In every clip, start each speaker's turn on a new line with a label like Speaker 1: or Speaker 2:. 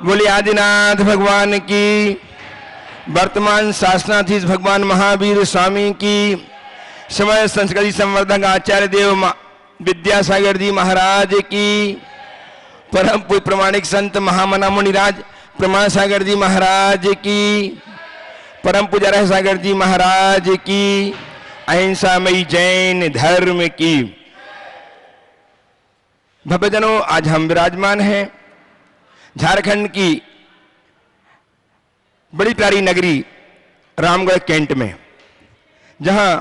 Speaker 1: बोले आदिनाथ भगवान की। वर्तमान शासनाधीश भगवान महावीर स्वामी की। समय संस्कृति संवर्धक आचार्य देव विद्यासागर जी महाराज की। परम पूज्य प्रमाणिक संत महामना मुनिराज प्रमाण सागर जी महाराज की। परम पूज्य रह सागर जी महाराज की। अहिंसामयी जैन धर्म की। भव्यजनों, आज हम विराजमान हैं झारखंड की बड़ी प्यारी नगरी रामगढ़ कैंट में, जहां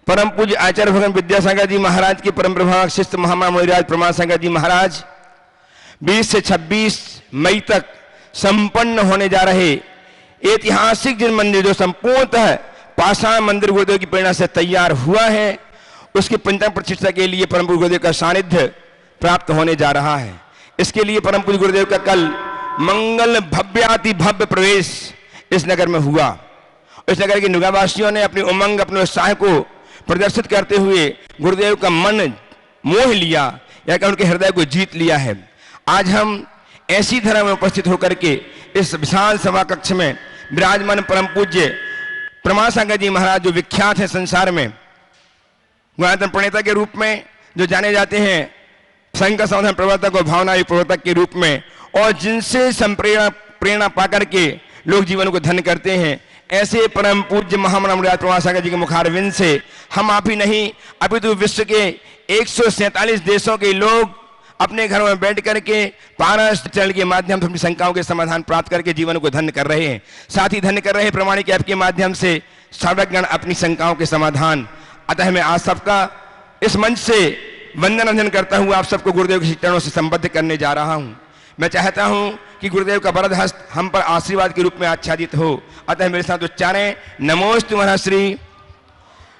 Speaker 1: परम पूज्य आचार्य भगवान विद्यासागर जी महाराज की परम प्रभावक शिष्य महामना मुनिराज प्रमाण सागर जी महाराज 20 से 26 मई तक संपन्न होने जा रहे ऐतिहासिक जिन मंदिर जो संपूर्णतः पाषाण मंदिर गुरुदेव की प्रेरणा से तैयार हुआ है, उसकी पंचम प्रतिष्ठा के लिए परम पूज्य गुरुदेव का सानिध्य प्राप्त होने जा रहा है। इसके लिए परम पूज्य गुरुदेव का कल मंगल भव्याति भव्य प्रवेश इस नगर में हुआ। इस नगर के निवासियों ने अपनी उमंग, अपने उत्साह को प्रदर्शित करते हुए गुरुदेव का मन मोह लिया या कि उनके हृदय को जीत लिया है। आज हम ऐसी धर्म में उपस्थित होकर के इस विशाल सभा कक्ष में विराजमान परम पूज्य प्रमाण सागर जी महाराज, जो विख्यात है संसार में गुणायतन प्रणेता के रूप में, जो जाने जाते हैं संघ का संवर्धन प्रवर्तक और भावनायुक्त प्रवर्तक के रूप में, और जिनसे प्रेरणा पाकर के लोग जीवन को धन्य करते हैं, ऐसे परम पूज्य महामना मुनिराज प्रमाण सागर जी के मुखारविंद से हम आप ही नहीं अपितु विश्व के 147 देशों के लोग अपने घरों में बैठ करके पारस चरण के माध्यम से अपनी शंकाओं के समाधान प्राप्त करके जीवन को धन्य कर रहे हैं। साथ ही धन्य कर रहे हैं प्रमाणिक ऐप के माध्यम से साधकगण अपनी शंकाओं के समाधान। अतः मैं आज सबका इस मंच से वंदन वंदन करता हुआ आप सबको गुरुदेव के चरणों से संबद्ध करने जा रहा हूं। मैं चाहता हूं कि गुरुदेव का वरद हस्त हम पर आशीर्वाद के रूप में आच्छादित हो। अतः मेरे साथ उच्चारें नमोस्तु महर्षि,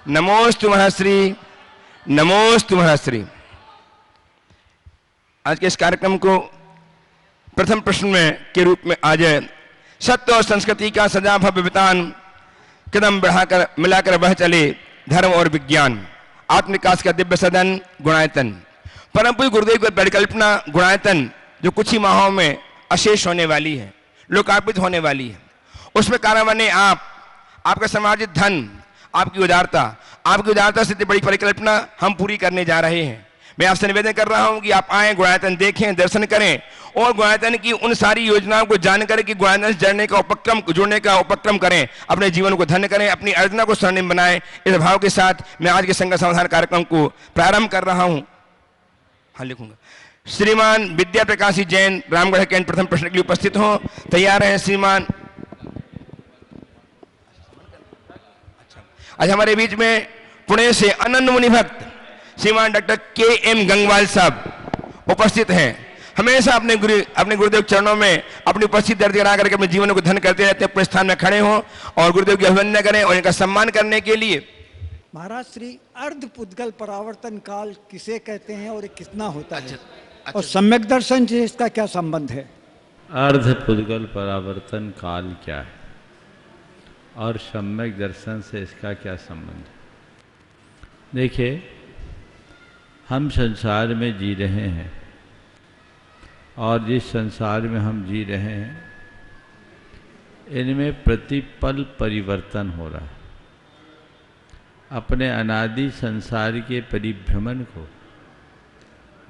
Speaker 1: नमोस्तु महर्षि, नमोस्तु महर्षि। आज के इस कार्यक्रम को प्रथम प्रश्न में के रूप में आज सत्य और संस्कृति का सजा भव्य वितान कदम बढ़ाकर मिलाकर बह चले धर्म और विज्ञान, आत्मविकास का दिव्य सदन गुणायतन। परम पूज्य गुरुदेव की परिकल्पना गुणायतन जो कुछ ही माहों में अशेष होने वाली है, लोकार्पित होने वाली है, उसमें कारण बने आप, आपका समाजिक धन, आपकी उदारता से बड़ी परिकल्पना हम पूरी करने जा रहे हैं। मैं आपसे निवेदन कर रहा हूं कि आप आएं, गुणायतन देखें, दर्शन करें और गुणायतन की उन सारी योजनाओं को जानकर कि गुणायतन से जुड़ने का उपक्रम करें, अपने जीवन को धन्य करें, अपनी अर्चना को स्वर्णिम बनाएं। इस भाव के साथ मैं आज के संघ समाधान कार्यक्रम को प्रारंभ कर रहा हूं। हाँ, लिखूंगा। श्रीमान विद्या प्रकाश जैन रामगढ़ कैंट प्रथम प्रश्न के लिए उपस्थित हो। तैयार है श्रीमान? आज हमारे बीच में पुणे से अनंत मुनि भक्त श्रीमान डॉक्टर के.एम. गंगवाल साहब उपस्थित हैं। हमेशा अपने गुरुदेव चरणों में अपनी उपस्थिति दर्ज करा करके अपने जीवन को धन्य करते रहते हैं। अपने स्थान में खड़े हों और गुरुदेव की अभिवंदना करें और इनका सम्मान करने के लिए
Speaker 2: महाराज श्री अर्ध पुद्गल परावर्तन काल किसे कहते हैं और कितना होता है? और सम्यक दर्शन से इसका क्या संबंध है?
Speaker 3: अर्ध पुद्गल परावर्तन काल क्या है और सम्यक दर्शन से इसका क्या संबंध है? देखिए, हम संसार में जी रहे हैं और जिस संसार में हम जी रहे हैं इनमें प्रतिपल परिवर्तन हो रहा है। अपने अनादि संसार के परिभ्रमण को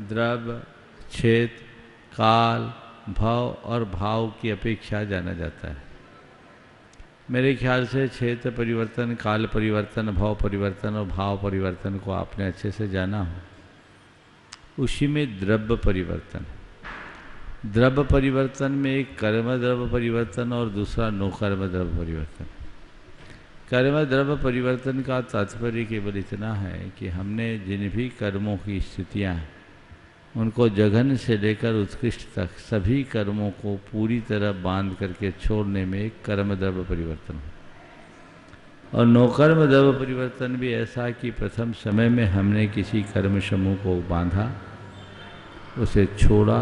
Speaker 3: द्रव्य, क्षेत्र, काल, भव और भाव की अपेक्षा जाना जाता है। मेरे ख्याल से क्षेत्र परिवर्तन, काल परिवर्तन, भव परिवर्तन और भाव परिवर्तन को आपने अच्छे से जाना हो। उसी में द्रव्य परिवर्तन, द्रव्य परिवर्तन में एक कर्म द्रव्य परिवर्तन और दूसरा नोकर्म द्रव्य परिवर्तन। कर्म द्रव्य परिवर्तन का तात्पर्य केवल इतना है कि हमने जिन भी कर्मों की स्थितियाँ हैं उनको जघन से लेकर उत्कृष्ट तक सभी कर्मों को पूरी तरह बांध करके छोड़ने में एक कर्म द्रव्य परिवर्तन है। और नौकर्म द्रव्य परिवर्तन भी ऐसा कि प्रथम समय में हमने किसी कर्म समूह को बांधा, उसे छोड़ा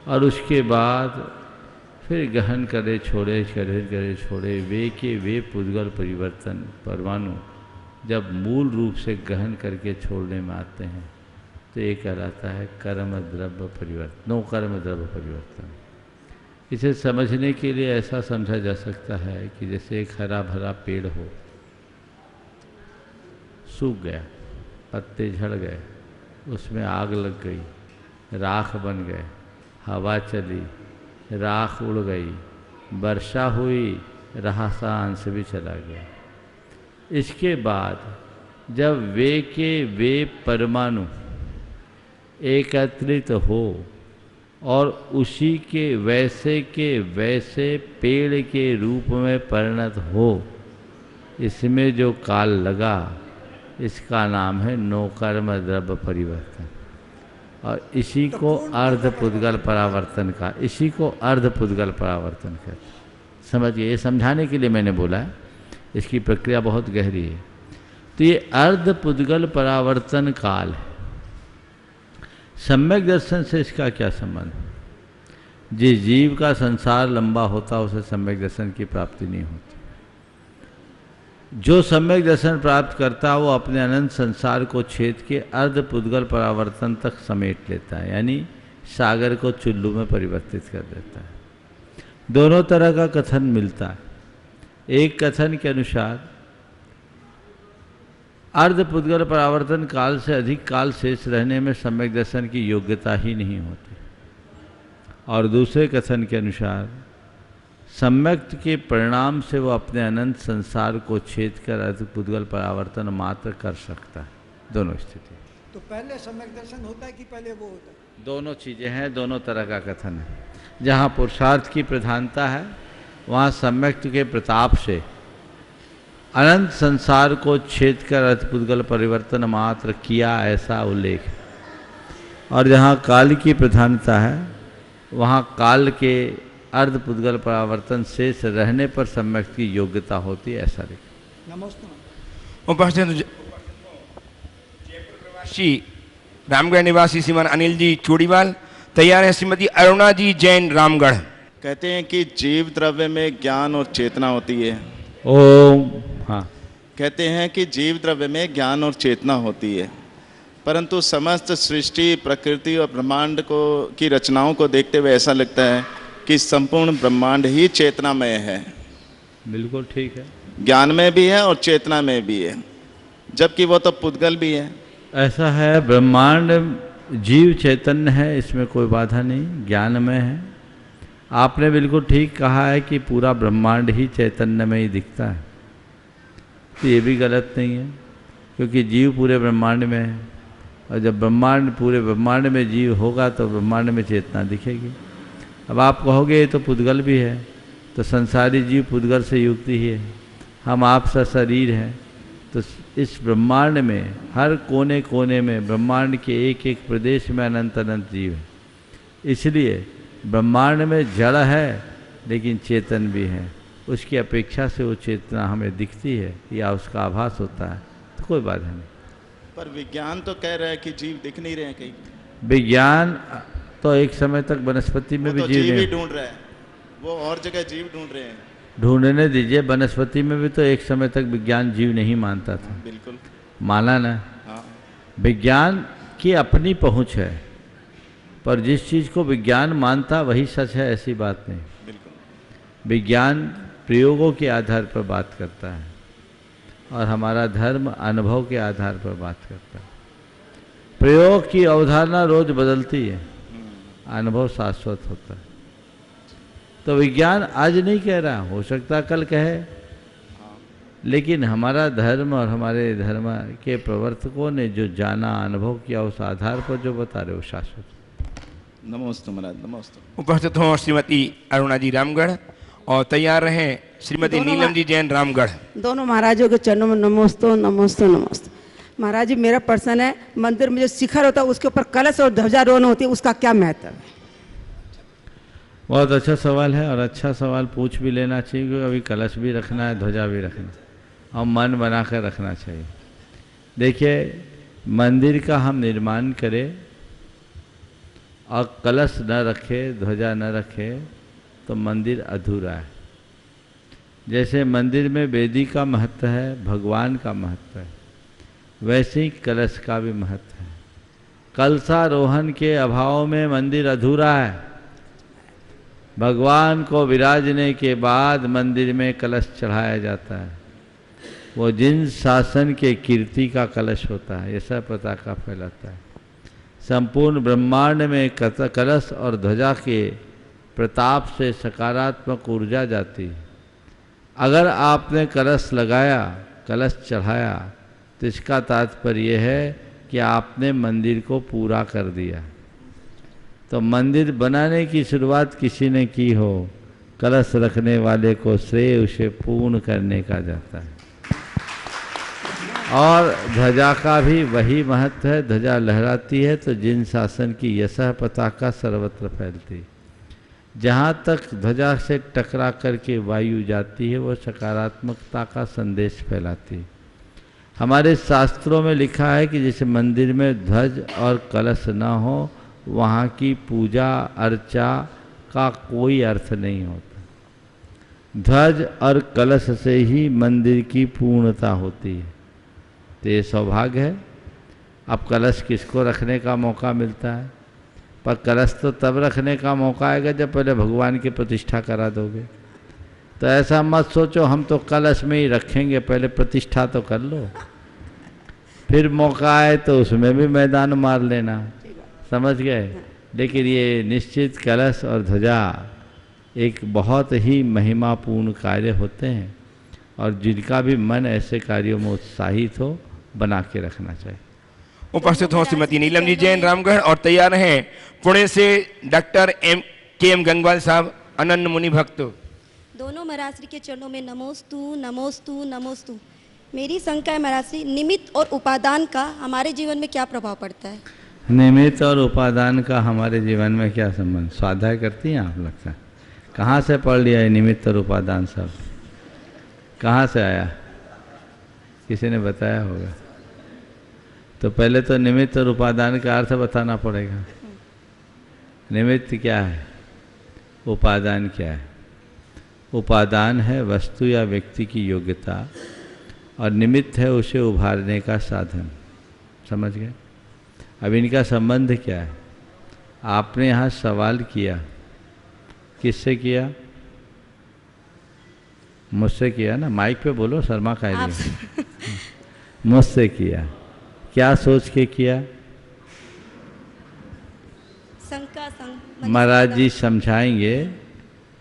Speaker 3: और उसके बाद फिर गहन करे छोड़े, करे छोड़े, वे के वे पुद्गल परिवर्तन परमाणु जब मूल रूप से गहन करके छोड़ने में आते हैं तो ये कहलाता है कर्म द्रव्य परिवर्तन, नो कर्म द्रव्य परिवर्तन। इसे समझने के लिए ऐसा समझा जा सकता है कि जैसे एक हरा भरा पेड़ हो, सूख गया, पत्ते झड़ गए, उसमें आग लग गई, राख बन गए, हवा चली, राख उड़ गई, वर्षा हुई, रहा सा अंश भी चला गया। इसके बाद जब वे के वे परमाणु एकत्रित हो और उसी के वैसे पेड़ के रूप में परिणत हो, इसमें जो काल लगा, इसका नाम है नौकर्म द्रव्य परिवर्तन। और इसी को अर्धपुद्गल परावर्तन का, इसी को अर्धपुद्गल परावर्तन कहते हैं। समझिए, ये समझाने के लिए मैंने बोला है, इसकी प्रक्रिया बहुत गहरी है। तो ये अर्धपुद्गल परावर्तन काल है। सम्यक दर्शन से इसका क्या संबंध? जिस जीव का संसार लंबा होता उसे सम्यक दर्शन की प्राप्ति नहीं होती। जो सम्यक दर्शन प्राप्त करता वो अपने अनंत संसार को छेद के अर्धपुद्गल परावर्तन तक समेट लेता है, यानी सागर को चुल्लू में परिवर्तित कर देता है। दोनों तरह का कथन मिलता है। एक कथन के अनुसार अर्धपुद्गल परावर्तन काल से अधिक काल शेष रहने में सम्यक दर्शन की योग्यता ही नहीं होती, और दूसरे कथन के अनुसार सम्यक के परिणाम से वो अपने अनंत संसार को छेद कर अर्धपुद्गल परावर्तन मात्र कर सकता है। दोनों स्थिति।
Speaker 2: तो पहले सम्यक दर्शन होता है कि पहले वो होता है?
Speaker 3: दोनों चीज़ें हैं, दोनों तरह का कथन है। जहाँ पुरुषार्थ की प्रधानता है वहाँ सम्यक के प्रताप से अनंत संसार को छेद कर अर्धपुद्गल परिवर्तन मात्र किया, ऐसा उल्लेख है। और जहाँ काल की प्रधानता है वहाँ काल के अर्धपुद्गल परावर्तन शेष रहने पर सम्यक की योग्यता होती है, ऐसा लिखा।
Speaker 2: नमस्ते।
Speaker 1: उपस्थित जयपुर प्रवासी रामगढ़ निवासी श्रीमान अनिल जी चूड़ीवाल, तैयार है श्रीमती अरुणा जी जैन रामगढ़।
Speaker 4: कहते हैं कि जीव द्रव्य में ज्ञान और चेतना होती है।
Speaker 3: ओम। हाँ,
Speaker 4: कहते हैं कि जीव द्रव्य में ज्ञान और चेतना होती है, परंतु समस्त सृष्टि, प्रकृति और ब्रह्मांड को की रचनाओं को देखते हुए ऐसा लगता है कि संपूर्ण ब्रह्मांड ही चेतनामय है।
Speaker 3: बिल्कुल ठीक है।
Speaker 4: ज्ञान में भी है और चेतना में भी है, जबकि वो तो पुद्गल भी है।
Speaker 3: ऐसा है, ब्रह्मांड जीव चैतन्य है, इसमें कोई बाधा नहीं, ज्ञान में है। आपने बिल्कुल ठीक कहा है कि पूरा ब्रह्मांड ही चैतन्य में ही दिखता है, तो ये भी गलत नहीं है, क्योंकि जीव पूरे ब्रह्मांड में है, और जब ब्रह्मांड पूरे ब्रह्मांड में जीव होगा तो ब्रह्मांड में चेतना दिखेगी। अब आप कहोगे ये तो पुद्गल भी है, तो संसारी जीव पुद्गल से युक्त ही है। हम आप सा शरीर हैं, तो इस ब्रह्मांड में हर कोने कोने में ब्रह्मांड के एक एक प्रदेश में अनंत अनंत जीव है। इसलिए ब्रह्मांड में जड़ है लेकिन चेतन भी है, उसकी अपेक्षा से वो चेतना हमें दिखती है या उसका आभास होता है, तो कोई बाधा नहीं।
Speaker 4: पर विज्ञान तो कह रहा है कि जीव दिख नहीं रहे हैं कहीं।
Speaker 3: विज्ञान तो एक समय तक वनस्पति में भी जीव
Speaker 4: ही ढूंढ रहा है, वो और जगह जीव ढूंढ रहे हैं।
Speaker 3: ढूंढने दीजिए, वनस्पति में भी तो एक समय तक विज्ञान जीव नहीं मानता था।
Speaker 4: बिल्कुल
Speaker 3: माना ना।
Speaker 4: हाँ।
Speaker 3: विज्ञान की अपनी पहुंच है, पर जिस चीज़ को विज्ञान मानता वही सच है, ऐसी बात नहीं।
Speaker 4: बिल्कुल।
Speaker 3: विज्ञान प्रयोगों के आधार पर बात करता है, और हमारा धर्म अनुभव के आधार पर बात करता है। प्रयोग की अवधारणा रोज बदलती है, अनुभव शाश्वत होता है। तो विज्ञान आज नहीं कह रहा, हो सकता कल कहे, लेकिन हमारा धर्म और हमारे धर्म के प्रवर्तकों ने जो जाना, अनुभव किया, उस आधार पर जो बता रहे वो शाश्वत।
Speaker 4: नमस्ते महाराज, नमस्ते।
Speaker 1: उपस्थित हो श्रीमती अरुणा जी रामगढ़, और तैयार रहें श्रीमती नीलम जी जैन रामगढ़।
Speaker 5: दोनों महाराजों के चरणों में नमोस्तु नमोस्तु नमोस्तु। महाराज जी, मेरा प्रश्न है, मंदिर में जो शिखर होता है उसके ऊपर कलश और ध्वजारोहण होती है, उसका क्या महत्व है?
Speaker 3: बहुत अच्छा सवाल है, और अच्छा सवाल पूछ भी लेना चाहिए, क्योंकि अभी कलश भी रखना है, ध्वजा भी रखना है, और मन बना कर रखना चाहिए। देखिए, मंदिर का हम निर्माण करें और कलश न रखे, ध्वजा न रखे, तो मंदिर अधूरा है। जैसे मंदिर में वेदी का महत्व है, भगवान का महत्व है, वैसे ही कलश का भी महत्व है। कलशारोहण के अभाव में मंदिर अधूरा है। भगवान को विराजने के बाद मंदिर में कलश चढ़ाया जाता है। वो जिन शासन के कीर्ति का कलश होता है, ये सब पताका फैलाता है। संपूर्ण ब्रह्मांड में कलश और ध्वजा के प्रताप से सकारात्मक ऊर्जा जाती है। अगर आपने कलश लगाया, कलश चढ़ाया, तो इसका तात्पर्य है कि आपने मंदिर को पूरा कर दिया। तो मंदिर बनाने की शुरुआत किसी ने की हो, कलश रखने वाले को श्रेय उसे पूर्ण करने का जाता है। और ध्वजा का भी वही महत्व है। ध्वजा लहराती है तो जिन शासन की यशः पताका सर्वत्र फैलती है। जहाँ तक ध्वजा से टकरा करके वायु जाती है वो सकारात्मकता का संदेश फैलाती है। हमारे शास्त्रों में लिखा है कि जैसे मंदिर में ध्वज और कलश न हो वहाँ की पूजा अर्चा का कोई अर्थ नहीं होता। ध्वज और कलश से ही मंदिर की पूर्णता होती है। तो ये सौभाग्य है। अब कलश किसको रखने का मौका मिलता है, पर कलश तो तब रखने का मौका आएगा जब पहले भगवान की प्रतिष्ठा करा दोगे। तो ऐसा मत सोचो हम तो कलश में ही रखेंगे, पहले प्रतिष्ठा तो कर लो, फिर मौका आए तो उसमें भी मैदान मार लेना। समझ गए। लेकिन ये निश्चित कलश और ध्वजा एक बहुत ही महिमापूर्ण कार्य होते हैं और जिनका भी मन ऐसे कार्यों में उत्साहित हो बना के रखना चाहिए।
Speaker 1: उपस्थित हो श्रीमती नीलम जी जैन रामगढ़ और तैयार हैं पुणे से डॉक्टर के.एम. गंगवाल साहब, अनन्य मुनि भक्त।
Speaker 6: दोनों महाराज श्री के चरणों में नमोस्तु नमोस्तु नमोस्तु। मेरी शंका है महाराज श्री, निमित्त और उपादान का हमारे जीवन में क्या प्रभाव पड़ता है?
Speaker 3: निमित्त और उपादान का हमारे जीवन में क्या संबंध? स्वाध्याय करती हैं आप? लगता है कहाँ से पढ़ लिया है निमित्त और उपादान सब? कहाँ से आया? किसी ने बताया होगा। तो पहले तो निमित्त और उपादान का अर्थ बताना पड़ेगा। निमित्त क्या है, उपादान क्या है? उपादान है वस्तु या व्यक्ति की योग्यता और निमित्त है उसे उभारने का साधन। समझ गए? अब इनका संबंध क्या है? आपने यहाँ सवाल किया, किससे किया? मुझसे किया ना। माइक पे बोलो, शर्मा का लिए। मुझसे किया। क्या सोच के किया? महाराज जी समझाएंगे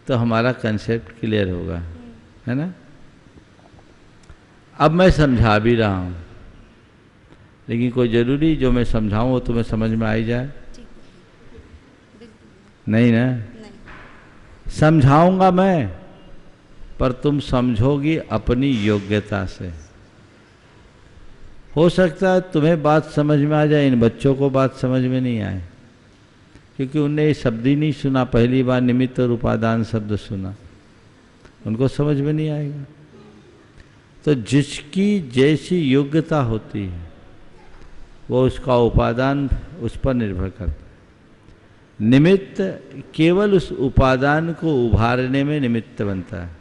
Speaker 3: तो हमारा कंसेप्ट क्लियर होगा, है ना। अब मैं समझा भी रहा हूँ, लेकिन कोई ज़रूरी जो मैं समझाऊँ वो तुम्हें समझ में आई जाए? नहीं ना। समझाऊंगा मैं, पर तुम समझोगी अपनी योग्यता से। हो सकता है तुम्हें बात समझ में आ जाए, इन बच्चों को बात समझ में नहीं आए, क्योंकि उनने ये शब्द ही नहीं सुना। पहली बार निमित्त और उपादान शब्द सुना, उनको समझ में नहीं आएगा। तो जिसकी जैसी योग्यता होती है वो उसका उपादान उस पर निर्भर करता है। निमित्त केवल उस उपादान को उभारने में निमित्त बनता है।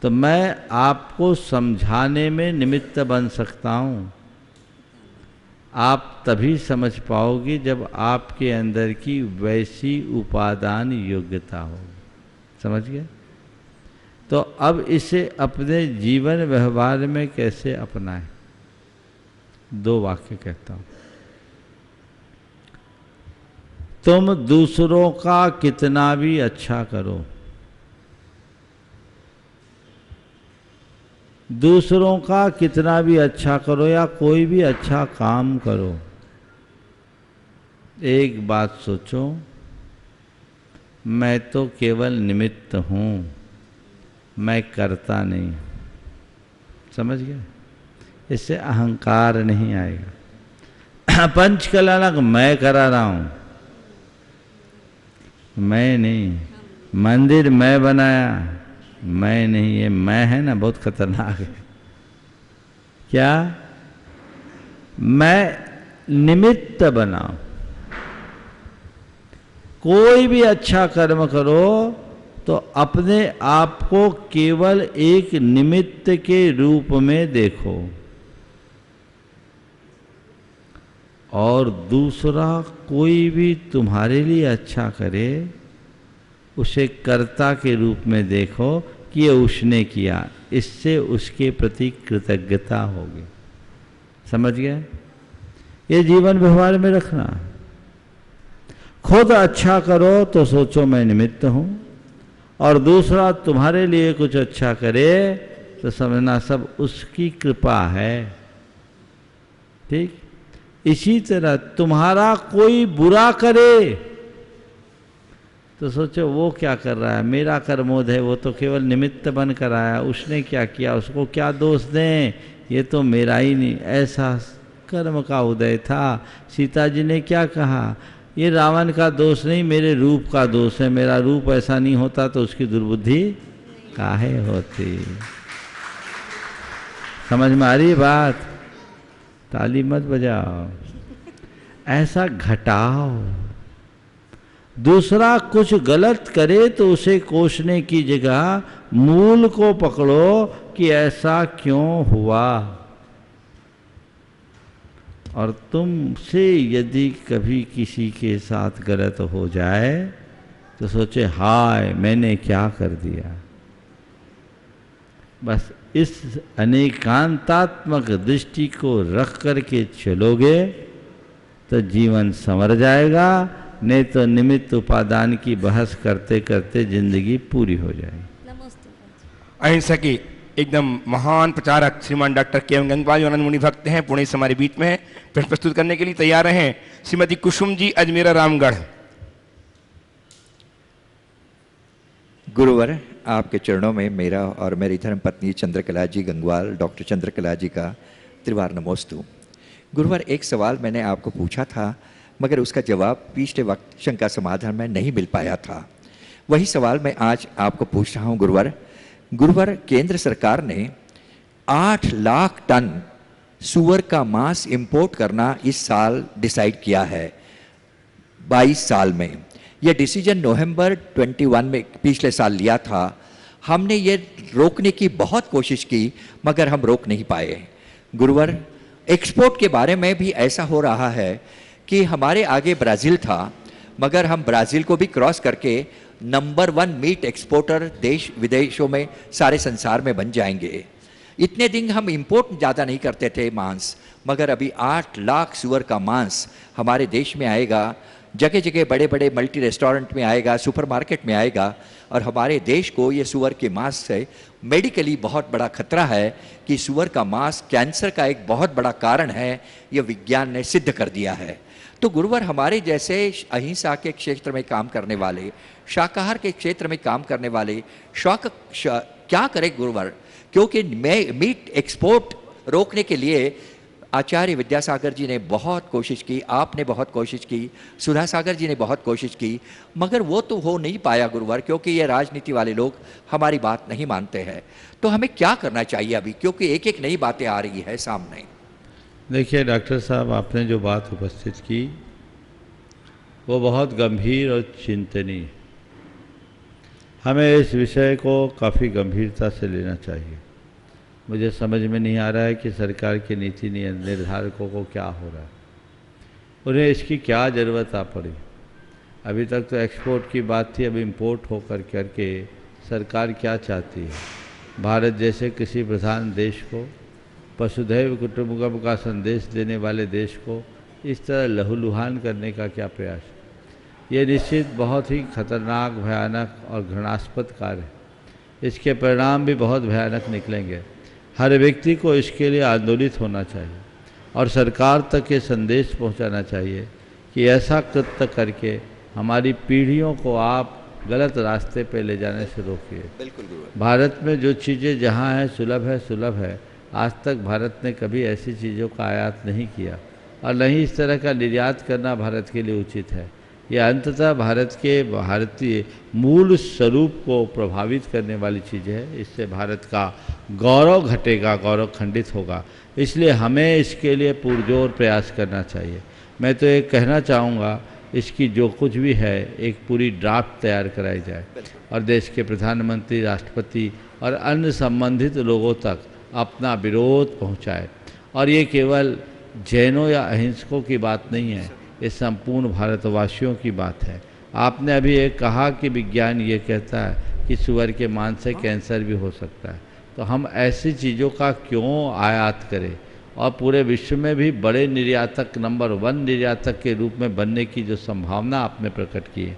Speaker 3: तो मैं आपको समझाने में निमित्त बन सकता हूँ। आप तभी समझ पाओगे जब आपके अंदर की वैसी उपादान योग्यता होगी। समझ गए? तो अब इसे अपने जीवन व्यवहार में कैसे अपनाएं? दो वाक्य कहता हूँ। तुम दूसरों का कितना भी अच्छा करो, दूसरों का कितना भी अच्छा करो या कोई भी अच्छा काम करो, एक बात सोचो, मैं तो केवल निमित्त हूँ, मैं करता नहीं। समझ गए? इससे अहंकार नहीं आएगा। पंचकलानक मैं करा रहा हूँ, मैं नहीं। मंदिर मैं बनाया, मैं नहीं। ये मैं है ना, बहुत खतरनाक है। क्या? मैं निमित्त बनाऊं। कोई भी अच्छा कर्म करो तो अपने आप को केवल एक निमित्त के रूप में देखो। और दूसरा कोई भी तुम्हारे लिए अच्छा करे उसे कर्ता के रूप में देखो कि ये उसने किया, इससे उसके प्रति कृतज्ञता होगी। समझ गए? ये जीवन व्यवहार में रखना। खुद अच्छा करो तो सोचो मैं निमित्त हूं, और दूसरा तुम्हारे लिए कुछ अच्छा करे तो समझना सब उसकी कृपा है। ठीक? इसी तरह तुम्हारा कोई बुरा करे तो सोचो वो क्या कर रहा है, मेरा कर्मोद है, वो तो केवल निमित्त बन कर आया, उसने क्या किया, उसको क्या दोष दें, ये तो मेरा ही नहीं। ऐसा कर्म का उदय था। सीता जी ने क्या कहा, ये रावण का दोष नहीं, मेरे रूप का दोष है, मेरा रूप ऐसा नहीं होता तो उसकी दुर्बुद्धि काहे होती। समझ में आ रही बात? ताली मत बजाओ, ऐसा घटाओ। दूसरा कुछ गलत करे तो उसे कोसने की जगह मूल को पकड़ो कि ऐसा क्यों हुआ। और तुमसे यदि कभी किसी के साथ गलत हो जाए तो सोचे हाय मैंने क्या कर दिया। बस इस अनेकांतात्मक दृष्टि को रख करके चलोगे तो जीवन संवर जाएगा, नहीं तो निमित्त उपादान की बहस करते करते जिंदगी पूरी हो जाएगी।
Speaker 6: नमस्ते।
Speaker 1: अहिंसा के एकदम महान प्रचारक श्रीमान डॉक्टर के.एम. गंगवाल जो आनंद मुनि भक्त हैं, पुणे से हमारे बीच में हैं, प्रश्न प्रस्तुत करने के लिए तैयार हैं। श्रीमती कुसुम जी, अजमेरा रामगढ़।
Speaker 7: गुरुवर, आपके चरणों में मेरा और मेरी धर्म पत्नी चंद्रकला जी गंगवाल, डॉक्टर चंद्रकला जी का त्रिवार नमोस्तु। गुरुवर, एक सवाल मैंने आपको पूछा था मगर उसका जवाब पिछले वक्त शंका समाधान में नहीं मिल पाया था। वही सवाल मैं आज आपको पूछ रहा हूँ गुरुवर। गुरुवर, केंद्र सरकार ने 8 लाख टन सुअर का मांस इंपोर्ट करना इस साल डिसाइड किया है, 22 साल में। यह डिसीजन नवंबर 21 में पिछले साल लिया था। हमने ये रोकने की बहुत कोशिश की मगर हम रोक नहीं पाए। गुरुवर, एक्सपोर्ट के बारे में भी ऐसा हो रहा है कि हमारे आगे ब्राज़ील था मगर हम ब्राज़ील को भी क्रॉस करके नंबर 1 मीट एक्सपोर्टर देश विदेशों में सारे संसार में बन जाएंगे। इतने दिन हम इंपोर्ट ज़्यादा नहीं करते थे मांस, मगर अभी 8 लाख सुअर का मांस हमारे देश में आएगा, जगह जगह बड़े बड़े मल्टी रेस्टोरेंट में आएगा, सुपरमार्केट में आएगा। और हमारे देश को ये सुअर के मांस से मेडिकली बहुत बड़ा खतरा है कि सुअर का मांस कैंसर का एक बहुत बड़ा कारण है, ये विज्ञान ने सिद्ध कर दिया है। तो गुरुवर, हमारे जैसे अहिंसा के क्षेत्र में काम करने वाले, शाकाहार के क्षेत्र में काम करने वाले क्या करें गुरुवर? क्योंकि मीट एक्सपोर्ट रोकने के लिए आचार्य विद्यासागर जी ने बहुत कोशिश की, आपने बहुत कोशिश की, सुधा सागर जी ने बहुत कोशिश की, मगर वो तो हो नहीं पाया गुरुवर, क्योंकि ये राजनीति वाले लोग हमारी बात नहीं मानते हैं। तो हमें क्या करना चाहिए अभी, क्योंकि एक एक नई बातें आ रही है सामने।
Speaker 3: देखिए डॉक्टर साहब, आपने जो बात उपस्थित की वो बहुत गंभीर और चिंतनीय। हमें इस विषय को काफ़ी गंभीरता से लेना चाहिए। मुझे समझ में नहीं आ रहा है कि सरकार के नीति निर्धारकों को क्या हो रहा है, उन्हें इसकी क्या ज़रूरत आ पड़ी। अभी तक तो एक्सपोर्ट की बात थी, अब इंपोर्ट होकर करके सरकार क्या चाहती है? भारत जैसे किसी प्रधान देश को, वसुधैव कुटुंबकम का संदेश देने वाले देश को इस तरह लहूलुहान करने का क्या प्रयास? ये निश्चित बहुत ही खतरनाक, भयानक और घृणास्पद कार्य है। इसके परिणाम भी बहुत भयानक निकलेंगे। हर व्यक्ति को इसके लिए आंदोलित होना चाहिए और सरकार तक ये संदेश पहुंचाना चाहिए कि ऐसा कृत्य करके हमारी पीढ़ियों को आप गलत रास्ते पे ले जाने से रोकिए।
Speaker 7: बिल्कुल।
Speaker 3: भारत में जो चीज़ें जहाँ हैं सुलभ है। आज तक भारत ने कभी ऐसी चीज़ों का आयात नहीं किया और नहीं इस तरह का निर्यात करना भारत के लिए उचित है। यह अंततः भारत के भारतीय मूल स्वरूप को प्रभावित करने वाली चीज़ है। इससे भारत का गौरव घटेगा, गौरव खंडित होगा। इसलिए हमें इसके लिए पुरजोर प्रयास करना चाहिए। मैं तो ये कहना चाहूँगा, इसकी जो कुछ भी है एक पूरी ड्राफ्ट तैयार कराई जाए और देश के प्रधानमंत्री, राष्ट्रपति और अन्य संबंधित लोगों तक अपना विरोध पहुंचाए। और ये केवल जैनों या अहिंसकों की बात नहीं है, ये संपूर्ण भारतवासियों की बात है। आपने अभी एक कहा कि विज्ञान ये कहता है कि सुअर के मांस से कैंसर भी हो सकता है, तो हम ऐसी चीज़ों का क्यों आयात करें और पूरे विश्व में भी बड़े निर्यातक, नंबर 1 निर्यातक के रूप में बनने की जो संभावना आपने प्रकट की है,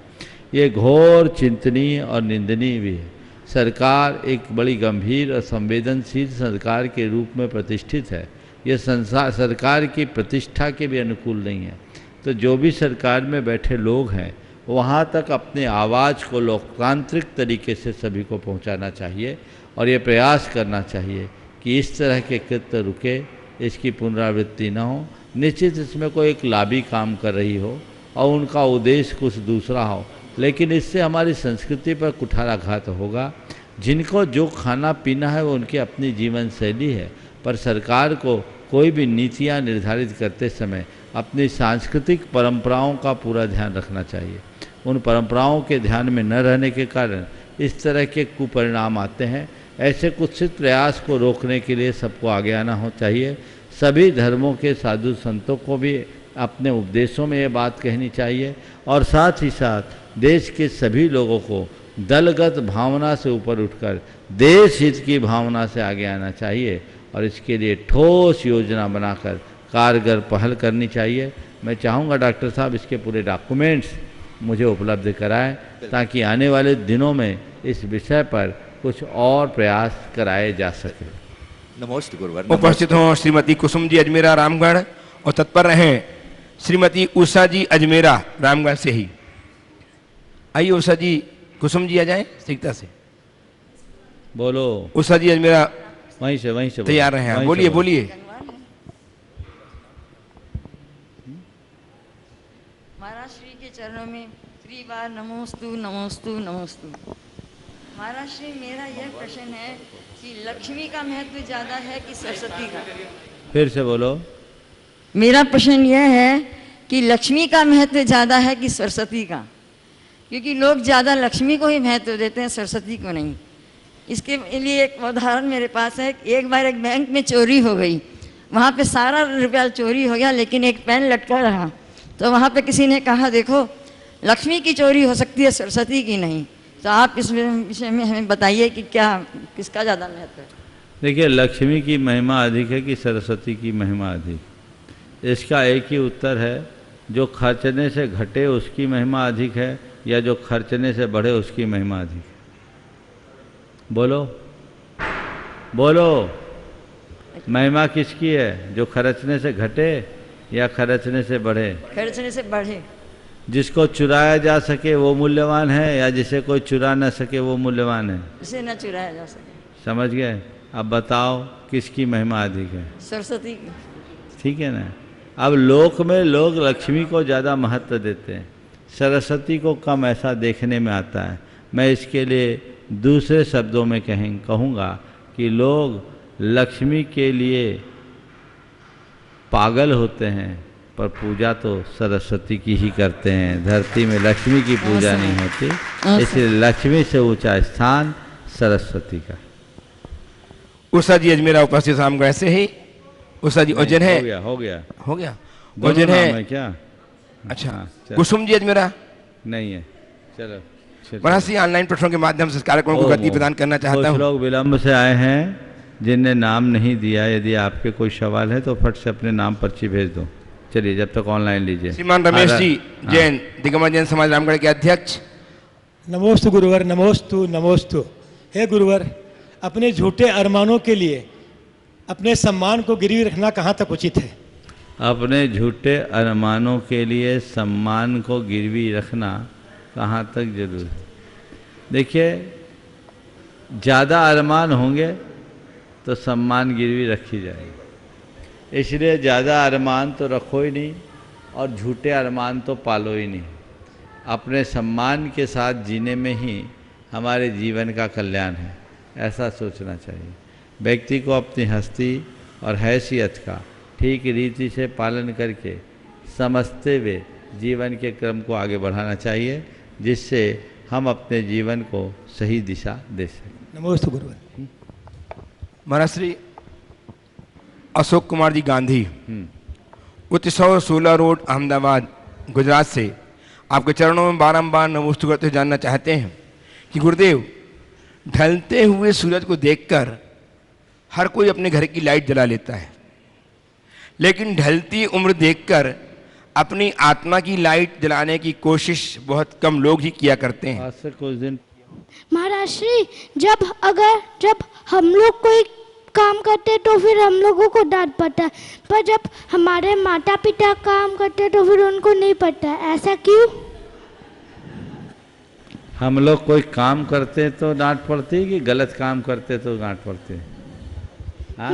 Speaker 3: ये घोर चिंतनीय और निंदनीय भी है। सरकार एक बड़ी गंभीर और संवेदनशील सरकार के रूप में प्रतिष्ठित है, ये सरकार की प्रतिष्ठा के भी अनुकूल नहीं है। तो जो भी सरकार में बैठे लोग हैं वहाँ तक अपने आवाज़ को लोकतांत्रिक तरीके से सभी को पहुँचाना चाहिए और ये प्रयास करना चाहिए कि इस तरह के कृत्य रुके, इसकी पुनरावृत्ति न हो। निश्चित इसमें कोई एक लाबी काम कर रही हो और उनका उद्देश्य कुछ दूसरा हो, लेकिन इससे हमारी संस्कृति पर कुठाराघात होगा। जिनको जो खाना पीना है वो उनकी अपनी जीवन शैली है, पर सरकार को कोई भी नीतियाँ निर्धारित करते समय अपनी सांस्कृतिक परंपराओं का पूरा ध्यान रखना चाहिए। उन परंपराओं के ध्यान में न रहने के कारण इस तरह के कुपरिणाम आते हैं। ऐसे कुत्सित प्रयास को रोकने के लिए सबको आगे आना हो चाहिए। सभी धर्मों के साधु संतों को भी अपने उपदेशों में ये बात कहनी चाहिए और साथ ही साथ देश के सभी लोगों को दलगत भावना से ऊपर उठकर देश हित की भावना से आगे आना चाहिए और इसके लिए ठोस योजना बनाकर कारगर पहल करनी चाहिए। मैं चाहूँगा डॉक्टर साहब इसके पूरे डॉक्यूमेंट्स मुझे उपलब्ध कराएं ताकि आने वाले दिनों में इस विषय पर कुछ और प्रयास कराए जा सके।
Speaker 7: नमोस्तु गुरुवर।
Speaker 1: उपस्थित हों श्रीमती कुसुम जी अजमेरा रामगढ़ और तत्पर रहें श्रीमती उषा जी अजमेरा रामगढ़ से ही। आइए उषा जी, कुसुम जी आ जाएं शीघ्रता से।
Speaker 3: बोलो
Speaker 1: उषा जी अजमेरा
Speaker 3: वहीं से
Speaker 1: तैयार रहे हैं। बोलिए बोलिए।
Speaker 8: महाराज श्री के चरणों में त्रिबार नमोस्तु नमोस्तु नमोस्तु। महाराज श्री, मेरा यह प्रश्न है कि लक्ष्मी का महत्व ज़्यादा है कि सरस्वती का?
Speaker 3: फिर से बोलो।
Speaker 8: मेरा प्रश्न यह है कि लक्ष्मी का महत्व ज़्यादा है कि सरस्वती का? क्योंकि लोग ज़्यादा लक्ष्मी को ही महत्व देते हैं, सरस्वती को नहीं। इसके लिए एक उदाहरण मेरे पास है। एक बार एक बैंक में चोरी हो गई, वहाँ पे सारा रुपया चोरी हो गया लेकिन एक पेन लटका रहा। तो वहाँ पे किसी ने कहा देखो लक्ष्मी की चोरी हो सकती है, सरस्वती की नहीं। तो आप इस विषय में हमें बताइए कि क्या किसका ज़्यादा महत्व है?
Speaker 3: देखिए, लक्ष्मी की महिमा अधिक है कि सरस्वती की महिमा अधिक? इसका एक ही उत्तर है, जो खर्चने से घटे उसकी महिमा अधिक है या जो खर्चने से बढ़े उसकी महिमा अधिक है? बोलो बोलो, महिमा किसकी है? जो खर्चने से घटे या खर्चने से बढ़े?
Speaker 8: खर्चने से बढ़े।
Speaker 3: जिसको चुराया जा सके वो मूल्यवान है या जिसे कोई चुरा न सके वो मूल्यवान है?
Speaker 8: जिसे न चुराया जा सके।
Speaker 3: समझ गए? अब बताओ किसकी महिमा अधिक है?
Speaker 8: सरस्वती की।
Speaker 3: ठीक है ना। अब लोक में लोग लक्ष्मी को ज़्यादा महत्व देते हैं, सरस्वती को कम, ऐसा देखने में आता है। मैं इसके लिए दूसरे शब्दों में कहूँगा कि लोग लक्ष्मी के लिए पागल होते हैं पर पूजा तो सरस्वती की ही करते हैं। धरती में लक्ष्मी की पूजा नहीं होती, इसलिए लक्ष्मी से ऊंचा स्थान सरस्वती का।
Speaker 1: उषा जी अजमेरा उपस्थित रामगढ़ से ही। उषा जी ओजन है?
Speaker 3: हो गया
Speaker 1: ओजन है
Speaker 3: क्या?
Speaker 1: अच्छा, कुसुम जी अजमेरा
Speaker 3: नहीं है। चलो
Speaker 1: महाराज श्री, ऑनलाइन प्लेटफॉर्म के माध्यम से इस कार्यक्रम को गति प्रदान करना चाहता हूँ।
Speaker 3: लोग विलंब से आए हैं जिनने नाम नहीं दिया। यदि आपके कोई सवाल है तो फट से अपने नाम पर्ची भेज दो। चलिए, जब तक ऑनलाइन लीजिए।
Speaker 1: श्रीमान रमेश जी जैन, दिगंबर जैन समाज रामगढ़ के अध्यक्ष।
Speaker 9: नमोस्तु गुरुवर, नमोस्तु नमोस्तु। हे गुरुवर, अपने झूठे अरमानों के लिए अपने सम्मान को गिरवी रखना कहाँ तक उचित है?
Speaker 3: अपने झूठे अरमानों के लिए सम्मान को गिरवी रखना कहाँ तक जरूर है? देखिए, ज़्यादा अरमान होंगे तो सम्मान गिरवी रखी जाएगी। इसलिए ज़्यादा अरमान तो रखो ही नहीं और झूठे अरमान तो पालो ही नहीं। अपने सम्मान के साथ जीने में ही हमारे जीवन का कल्याण है, ऐसा सोचना चाहिए। व्यक्ति को अपनी हस्ती और हैसियत का ठीक रीति से पालन करके समझते हुए जीवन के क्रम को आगे बढ़ाना चाहिए, जिससे हम अपने जीवन को सही दिशा दे सकें।
Speaker 9: नमोस्तु गुरुवर।
Speaker 1: महाराज श्री अशोक कुमार जी गांधी उत्सव 16 रोड अहमदाबाद गुजरात से आपके चरणों में बारंबार नमोस्तु करते हुए जानना चाहते हैं कि गुरुदेव, ढलते हुए सूरज को देखकर हर कोई अपने घर की लाइट जला लेता है, लेकिन ढलती उम्र देखकर अपनी आत्मा की लाइट जलाने की कोशिश बहुत कम लोग ही किया करते हैं।
Speaker 3: आज से कुछ दिन
Speaker 10: महाराज श्री, जब हम लोग कोई काम करते हैं तो फिर हम लोगों को डांट पड़ता है, पर जब हमारे माता पिता काम करते हैं तो फिर उनको नहीं पड़ता है, ऐसा क्यों?
Speaker 3: हम लोग कोई काम करते तो डांट पड़ती है कि गलत काम करते तो डांट पड़ती है? हाँ?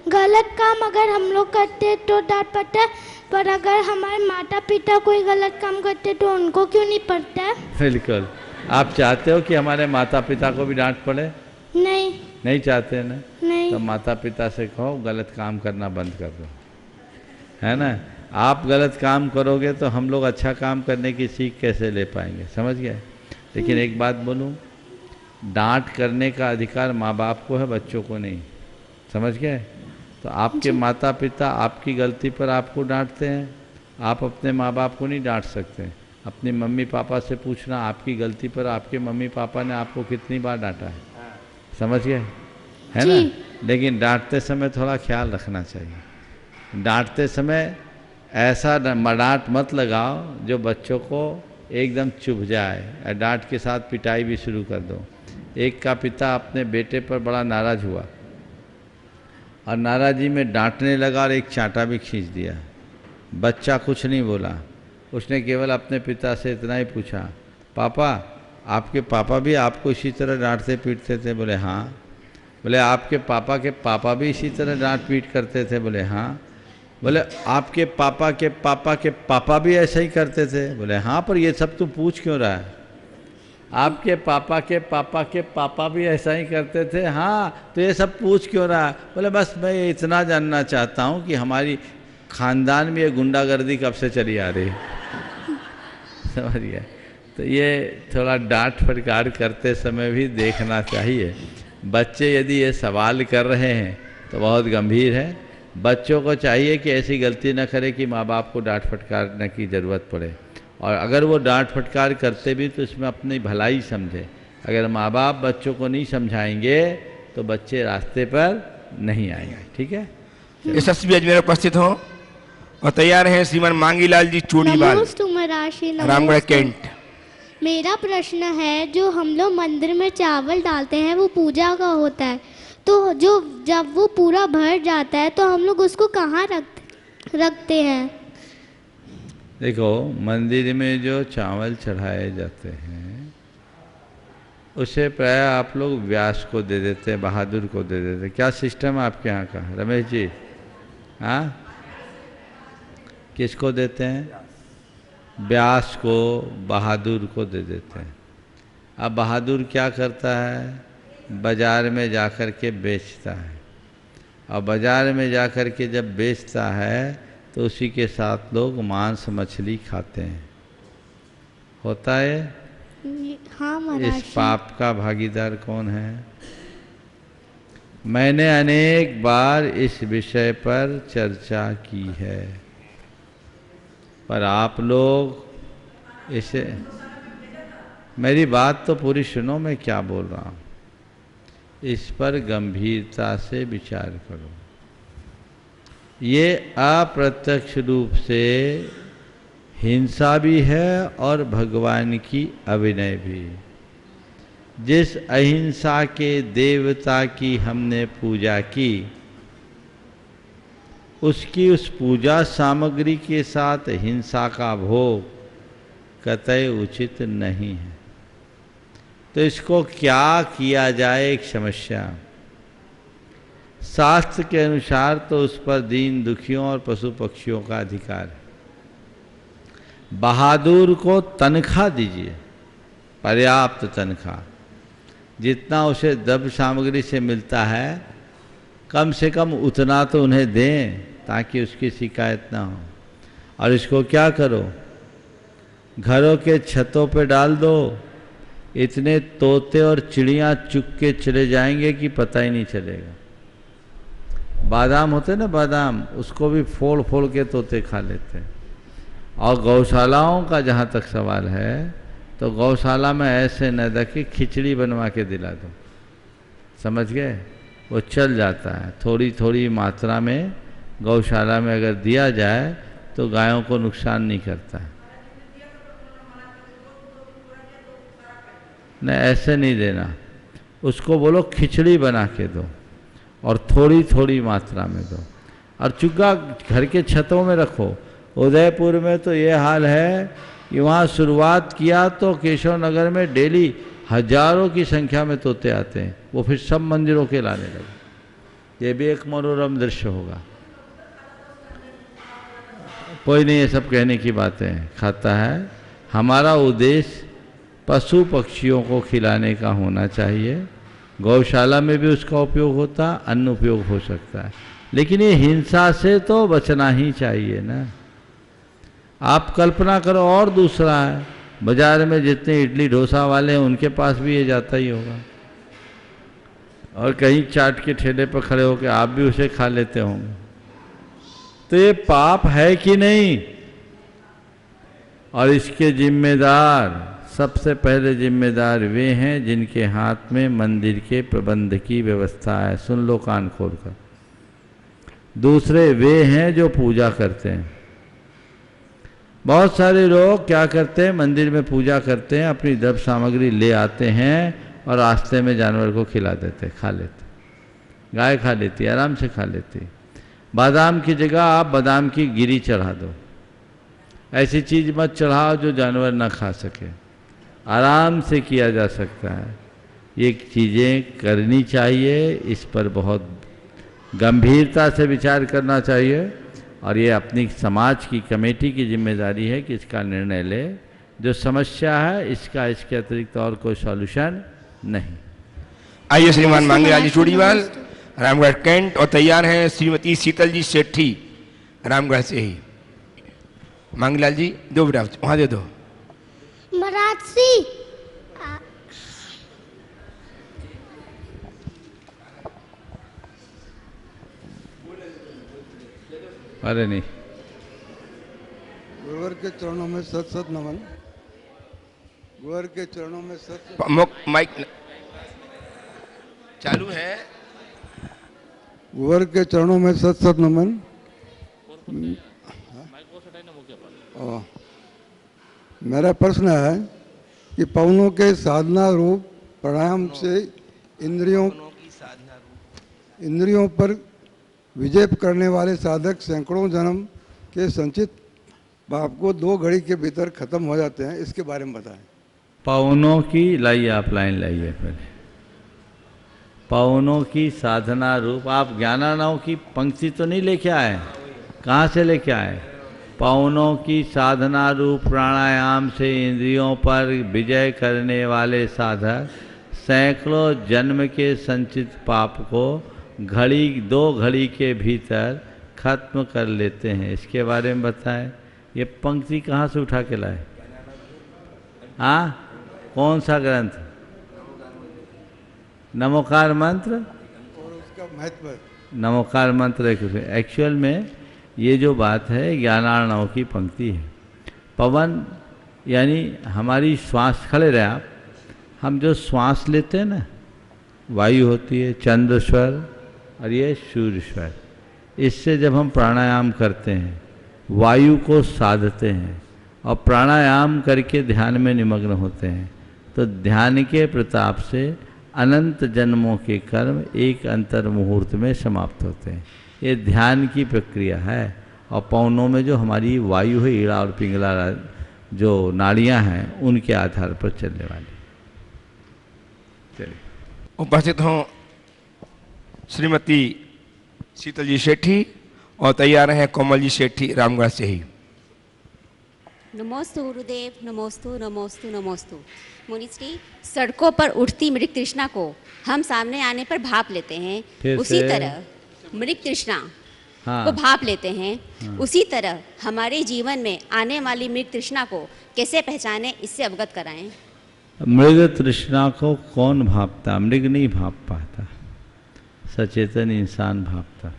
Speaker 10: गलत काम अगर हम लोग करते हैं तो डांट पड़ता है, पर अगर हमारे माता पिता कोई गलत काम करते तो उनको क्यों नहीं पड़ता है?
Speaker 3: बिल्कुल। आप चाहते हो कि हमारे माता पिता को भी डांट पड़े?
Speaker 10: नहीं
Speaker 3: चाहते ना?
Speaker 10: नहीं।
Speaker 3: तो माता पिता से कहो गलत काम करना बंद कर दो, है ना? आप गलत काम करोगे तो हम लोग अच्छा काम करने की सीख कैसे ले पाएंगे, समझ गए? लेकिन एक बात बोलूं, डांट करने का अधिकार माँ बाप को है, बच्चों को नहीं, समझ गए? तो आपके माता पिता आपकी गलती पर आपको डांटते हैं, आप अपने माँ बाप को नहीं डांट सकते। अपनी मम्मी पापा से पूछना आपकी गलती पर आपके मम्मी पापा ने आपको कितनी बार डांटा है, समझ गए, है ना? लेकिन डांटते समय थोड़ा ख्याल रखना चाहिए। डांटते समय ऐसा डांट मत लगाओ जो बच्चों को एकदम चुभ जाए, डांट के साथ पिटाई भी शुरू कर दो। एक का पिता अपने बेटे पर बड़ा नाराज़ हुआ और नाराज़ी में डांटने लगा और एक चांटा भी खींच दिया। बच्चा कुछ नहीं बोला, उसने केवल अपने पिता से इतना ही पूछा, पापा, आपके पापा भी आपको इसी तरह डांटते पीटते थे? बोले हाँ। बोले आपके पापा भी इसी तरह डांट पीट करते थे? बोले हाँ। बोले आपके पापा भी ऐसा ही करते थे? बोले हाँ। पर ये सब तू पूछ क्यों रहा है? आपके पापा भी ऐसा ही करते थे? हाँ। तो ये सब पूछ क्यों रहा है? बोले बस मैं ये इतना जानना चाहता हूँ कि हमारी खानदान में ये गुंडागर्दी कब से चली आ रही है, समझ गया? तो ये थोड़ा डांट फटकार करते समय भी देखना चाहिए। बच्चे यदि ये सवाल कर रहे हैं तो बहुत गंभीर है। बच्चों को चाहिए कि ऐसी गलती न करे कि माँ बाप को डांट फटकारने की ज़रूरत पड़े, और अगर वो डांट फटकार करते भी तो इसमें अपनी भलाई समझे। अगर माँ बाप बच्चों को नहीं समझाएंगे तो बच्चे रास्ते पर नहीं आएंगे, ठीक है?
Speaker 1: यशस्वी अजमेर उपस्थित हो और तैयार हैं श्रीमान मांगीलाल जी चूड़ीवाल, रामगढ़ कैंट।
Speaker 10: मेरा प्रश्न है, जो हम लोग मंदिर में चावल डालते हैं वो पूजा का होता है, तो जब वो पूरा भर जाता है तो हम लोग उसको कहाँ रखते हैं?
Speaker 3: देखो, मंदिर में जो चावल चढ़ाए जाते हैं उसे प्राय आप लोग व्यास को दे देते हैं, बहादुर को दे देते हैं। क्या सिस्टम है आपके यहाँ का रमेश जी? हाँ, किसको देते हैं? व्यास को, बहादुर को दे देते हैं। अब बहादुर क्या करता है? बाज़ार में जाकर के बेचता है, और बाज़ार में जाकर के जब बेचता है तो उसी के साथ लोग मांस मछली खाते हैं। होता है?
Speaker 10: हाँ महाराज।
Speaker 3: इस पाप का भागीदार कौन है? मैंने अनेक बार इस विषय पर चर्चा की है, पर आप लोग इसे, मेरी बात तो पूरी सुनो, मैं क्या बोल रहा हूँ, इस पर गंभीरता से विचार करो। ये अप्रत्यक्ष रूप से हिंसा भी है और भगवान की अभिनय भी। जिस अहिंसा के देवता की हमने पूजा की, उसकी उस पूजा सामग्री के साथ हिंसा का भोग कतई उचित नहीं है। तो इसको क्या किया जाए, एक समस्या। शास्त्र के अनुसार तो उस पर दीन दुखियों और पशु पक्षियों का अधिकार है। बहादुर को तनख्वाह दीजिए, पर्याप्त तनख्वाह, जितना उसे द्रव्य सामग्री से मिलता है कम से कम उतना तो उन्हें दें ताकि उसकी शिकायत ना हो। और इसको क्या करो, घरों के छतों पे डाल दो, इतने तोते और चिड़ियाँ चुग के चले जाएंगे कि पता ही नहीं चलेगा। बादाम होते हैं ना, बादाम, उसको भी फोड़ फोड़ के तोते खा लेते हैं। और गौशालाओं का जहाँ तक सवाल है, तो गौशाला में ऐसे न कि खिचड़ी बनवा के दिला दो, समझ गए, वो चल जाता है। थोड़ी थोड़ी मात्रा में गौशाला में अगर दिया जाए तो गायों को नुकसान नहीं करता है। नहीं, ऐसे नहीं देना, उसको बोलो खिचड़ी बना के दो और थोड़ी थोड़ी मात्रा में दो। और चुग्गा घर के छतों में रखो। उदयपुर में तो ये हाल है कि वहाँ शुरुआत किया तो केशव नगर में डेली हजारों की संख्या में तोते आते हैं, वो फिर सब मंदिरों के लाने लगे। ये भी एक मनोरम दृश्य होगा। कोई नहीं, ये सब कहने की बातें खाता है। हमारा उद्देश्य पशु पक्षियों को खिलाने का होना चाहिए। गौशाला में भी उसका उपयोग होता, अन्न उपयोग हो सकता है, लेकिन ये हिंसा से तो बचना ही चाहिए ना। आप कल्पना करो, और दूसरा है, बाजार में जितने इडली डोसा वाले हैं उनके पास भी ये जाता ही होगा, और कहीं चाट के ठेले पर खड़े होकर आप भी उसे खा लेते होंगे। तो ये पाप है कि नहीं? और इसके जिम्मेदार, सबसे पहले जिम्मेदार वे हैं जिनके हाथ में मंदिर के प्रबंध की व्यवस्था है। सुन लो कान खोलकर। दूसरे वे हैं जो पूजा करते हैं। बहुत सारे लोग क्या करते हैं, मंदिर में पूजा करते हैं, अपनी द्रव्य सामग्री ले आते हैं और रास्ते में जानवर को खिला देते, खा लेते। गाय खा लेती, आराम से खा लेती। बादाम की जगह आप बादाम की गिरी चढ़ा दो। ऐसी चीज़ मत चढ़ाओ जो जानवर ना खा सके। आराम से किया जा सकता है। ये चीज़ें करनी चाहिए, इस पर बहुत गंभीरता से विचार करना चाहिए, और ये अपनी समाज की कमेटी की जिम्मेदारी है कि इसका निर्णय ले। जो समस्या है इसका, इसके अतिरिक्त और कोई सॉल्यूशन नहीं।
Speaker 1: आइए श्रीमान मांगेलाल जी चूड़ीवाल, रामगढ़ कैंट, और तैयार हैं श्रीमती शीतल जी सेठी, रामगढ़ से ही। मांगेलाल जी दो बेटा, वहाँ दे दो।
Speaker 10: महाराज जी,
Speaker 3: अरे नहीं,
Speaker 11: गुरुवर के चरणों में सत सत नमन। गुरुवर के चरणों में सत
Speaker 1: माइक चालू है।
Speaker 11: गुरुवर के चरणों में सत सत नमन। मेरा प्रश्न है कि पवनों के साधना रूप प्राणायाम से इंद्रियों पर विजय करने वाले साधक सैकड़ों जन्म के संचित पाप को 2 घड़ी के भीतर खत्म हो जाते हैं, इसके बारे में बताएं।
Speaker 3: पवनों की लाइए, आप लाइन लाइए पहले। पवनों की साधना रूप, आप ज्ञानानाओं की पंक्ति तो नहीं लेके आए? कहाँ से लेके आए? पवनों की साधना रूप प्राणायाम से इंद्रियों पर विजय करने वाले साधक सैकड़ों जन्म के संचित पाप को 2 घड़ी के भीतर खत्म कर लेते हैं, इसके बारे में बताएं। ये पंक्ति कहाँ से उठा के लाए? हाँ, कौन सा ग्रंथ? नमोकार मंत्र
Speaker 11: और उसका महत्व।
Speaker 3: नमोकार मंत्र एक्चुअल में ये जो बात है ज्ञानार्णव की पंक्ति है। पवन यानी हमारी श्वास, खड़े रहे आप, हम जो श्वास लेते हैं ना, वायु होती है, चंद्र स्वर और ये सूर्य स्वर। इससे जब हम प्राणायाम करते हैं, वायु को साधते हैं और प्राणायाम करके ध्यान में निमग्न होते हैं, तो ध्यान के प्रताप से अनंत जन्मों के कर्म एक अंतर मुहूर्त में समाप्त होते हैं। ये ध्यान की प्रक्रिया है। और पवनों में जो हमारी वायु है, ईड़ा और पिंगला जो नाड़ियाँ हैं, उनके आधार पर चलने वाली। चलिए,
Speaker 1: उपस्थित हों श्रीमती शीतल जी सेठी, और तैयार हैं कोमल जी सेठी, रामगढ़ से ही।
Speaker 12: नमोस्तु गुरुदेव, नमोस्तु नमोस्तु नमोस्तु। मुनिश्री, सड़कों पर उठती मृग तृष्णा को हम सामने आने पर भाप लेते हैं, उसी तरह मृग तृष्णा को भाप लेते हैं। उसी तरह हमारे जीवन में आने वाली मृग तृष्णा को कैसे पहचाने, इससे अवगत कराएं।
Speaker 3: मृग तृष्णा को कौन भापता? मृग नहीं भाप पाता, सचेतन इंसान भापता।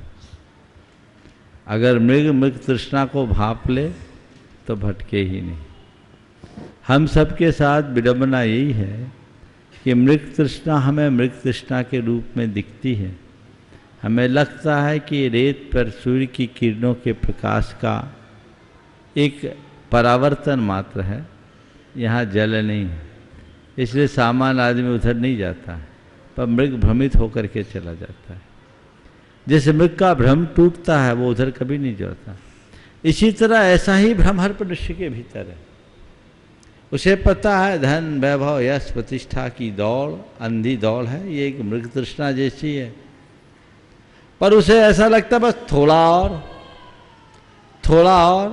Speaker 3: अगर मृग तृष्णा को भाप ले तो भटके ही नहीं। हम सबके साथ विडंबना यही है कि मृग तृष्णा हमें मृग तृष्णा के रूप में दिखती है। हमें लगता है कि रेत पर सूर्य की किरणों के प्रकाश का एक परावर्तन मात्र है, यहाँ जल नहीं है, इसलिए सामान्य आदमी उधर नहीं जाता है, पर मृग भ्रमित होकर के चला जाता है। जैसे मृग का भ्रम टूटता है वो उधर कभी नहीं जाता, इसी तरह ऐसा ही भ्रम हर मनुष्य के भीतर है। उसे पता है धन वैभव यश प्रतिष्ठा की दौड़ अंधी दौड़ है, ये एक मृग तृष्णा जैसी है, पर उसे ऐसा लगता है बस थोड़ा और थोड़ा और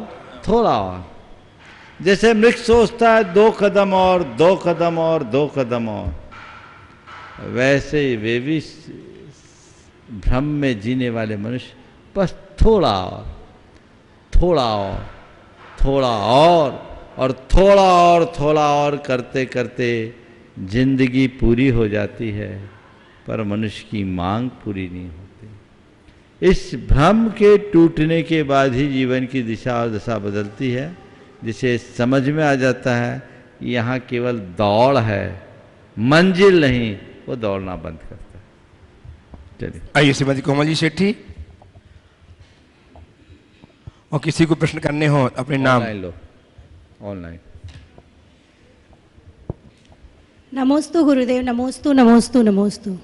Speaker 3: थोड़ा और। जैसे मृग सोचता है 2 कदम और 2 कदम और 2 कदम और, वैसे वे भी भ्रम में जीने वाले मनुष्य बस थोड़ा और थोड़ा और थोड़ा और थोड़ा और करते करते जिंदगी पूरी हो जाती है, पर मनुष्य की मांग पूरी नहीं होती। इस भ्रम के टूटने के बाद ही जीवन की दिशा और दशा बदलती है, जिसे समझ में आ जाता है यहाँ केवल दौड़ है, मंजिल नहीं, वो दौड़ना बंद करता है। चलिए
Speaker 1: आइए श्रीमती कोमल जी सेठी, और किसी को प्रश्न करने हो अपने नाम
Speaker 3: लो ऑनलाइन।
Speaker 13: नमोस्तु गुरुदेव, नमोस्तु नमोस्तु नमोस्तु।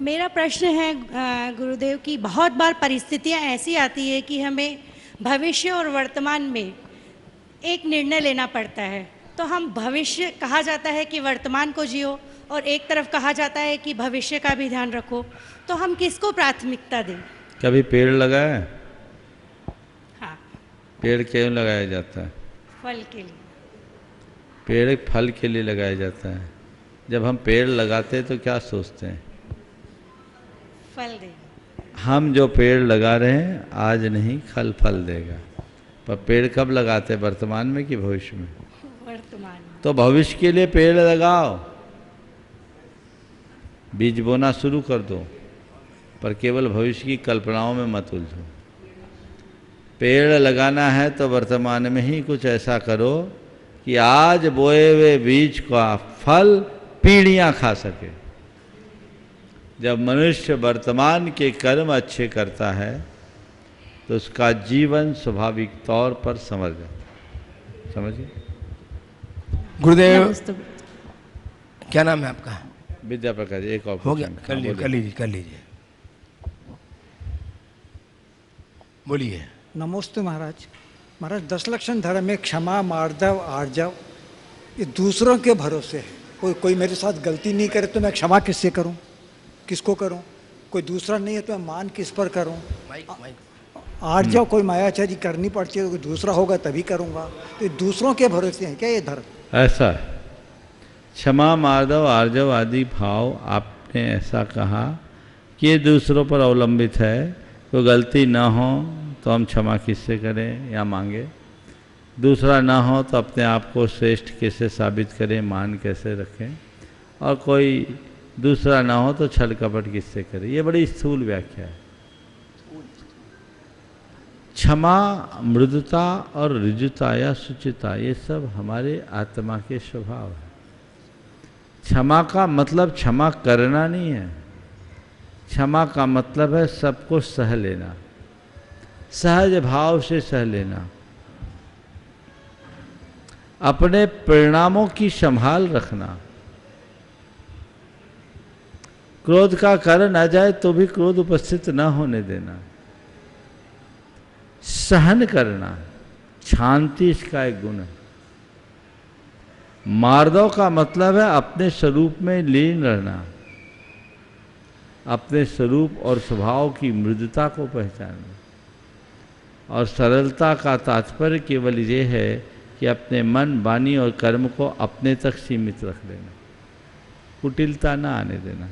Speaker 13: मेरा प्रश्न है गुरुदेव की, बहुत बार परिस्थितियां ऐसी आती है कि हमें भविष्य और वर्तमान में एक निर्णय लेना पड़ता है। तो हम भविष्य, कहा जाता है कि वर्तमान को जियो, और एक तरफ कहा जाता है कि भविष्य का भी ध्यान रखो, तो हम किसको प्राथमिकता दें?
Speaker 3: कभी पेड़ लगाया?
Speaker 13: हाँ।
Speaker 3: पेड़ क्यों लगाया जाता है?
Speaker 13: फल के लिए।
Speaker 3: पेड़ फल के लिए लगाया जाता है। जब हम पेड़ लगाते हैं तो क्या सोचते हैं?
Speaker 13: फल देगा।
Speaker 3: हम जो पेड़ लगा रहे हैं आज नहीं कल फल देगा, पर पेड़ कब लगाते हैं, वर्तमान में कि भविष्य में?
Speaker 13: वर्तमान में।
Speaker 3: तो भविष्य के लिए पेड़ लगाओ, बीज बोना शुरू कर दो, पर केवल भविष्य की कल्पनाओं में मत उलझो। पेड़ लगाना है तो वर्तमान में ही कुछ ऐसा करो कि आज बोए हुए बीज का फल पीढ़ियां खा सके। जब मनुष्य वर्तमान के कर्म अच्छे करता है तो उसका जीवन स्वाभाविक तौर पर संवर जाता है। समझिए
Speaker 1: गुरुदेव, क्या नाम है आपका?
Speaker 3: विद्या प्रकाश। एक और
Speaker 1: हो गया, कर लीजिए बोलिए।
Speaker 2: नमस्ते महाराज। महाराज, 10 लक्षण धर्म में क्षमा, मार्दव, आर्जव, ये दूसरों के भरोसे है। कोई मेरे साथ गलती नहीं करे तो मैं क्षमा किससे करूं, किसको करूं? कोई दूसरा नहीं है तो मैं मान किस पर करूं? आर्जव कोई मायाचारी करनी पड़ती है तो कोई दूसरा होगा तभी करूंगा। तो ये दूसरों के भरोसे है क्या ये धर्म?
Speaker 3: ऐसा है। क्षमा, मार्दव, आर्जव आदि भाव आपने ऐसा कहा कि ये दूसरों पर अवलंबित है। कोई गलती ना हो तो हम क्षमा किससे करें या मांगे, दूसरा ना हो तो अपने आप को श्रेष्ठ कैसे साबित करें, मान कैसे रखें, और कोई दूसरा ना हो तो छल कपट किससे करें। ये बड़ी स्थूल व्याख्या है। क्षमा, मृदुता और ऋजुता या शुचिता, ये सब हमारे आत्मा के स्वभाव है। क्षमा का मतलब क्षमा करना नहीं है, क्षमा का मतलब है सबको सह लेना, सहज भाव से सह लेना, अपने परिणामों की संभाल रखना। क्रोध का कारण आ जाए तो भी क्रोध उपस्थित न होने देना, सहन करना, शांति इसका एक गुण है। मार्दव का मतलब है अपने स्वरूप में लीन रहना, अपने स्वरूप और स्वभाव की मृदुता को पहचानना, और सरलता का तात्पर्य केवल ये है कि अपने मन, वाणी और कर्म को अपने तक सीमित रख देना, कुटिलता न आने देना।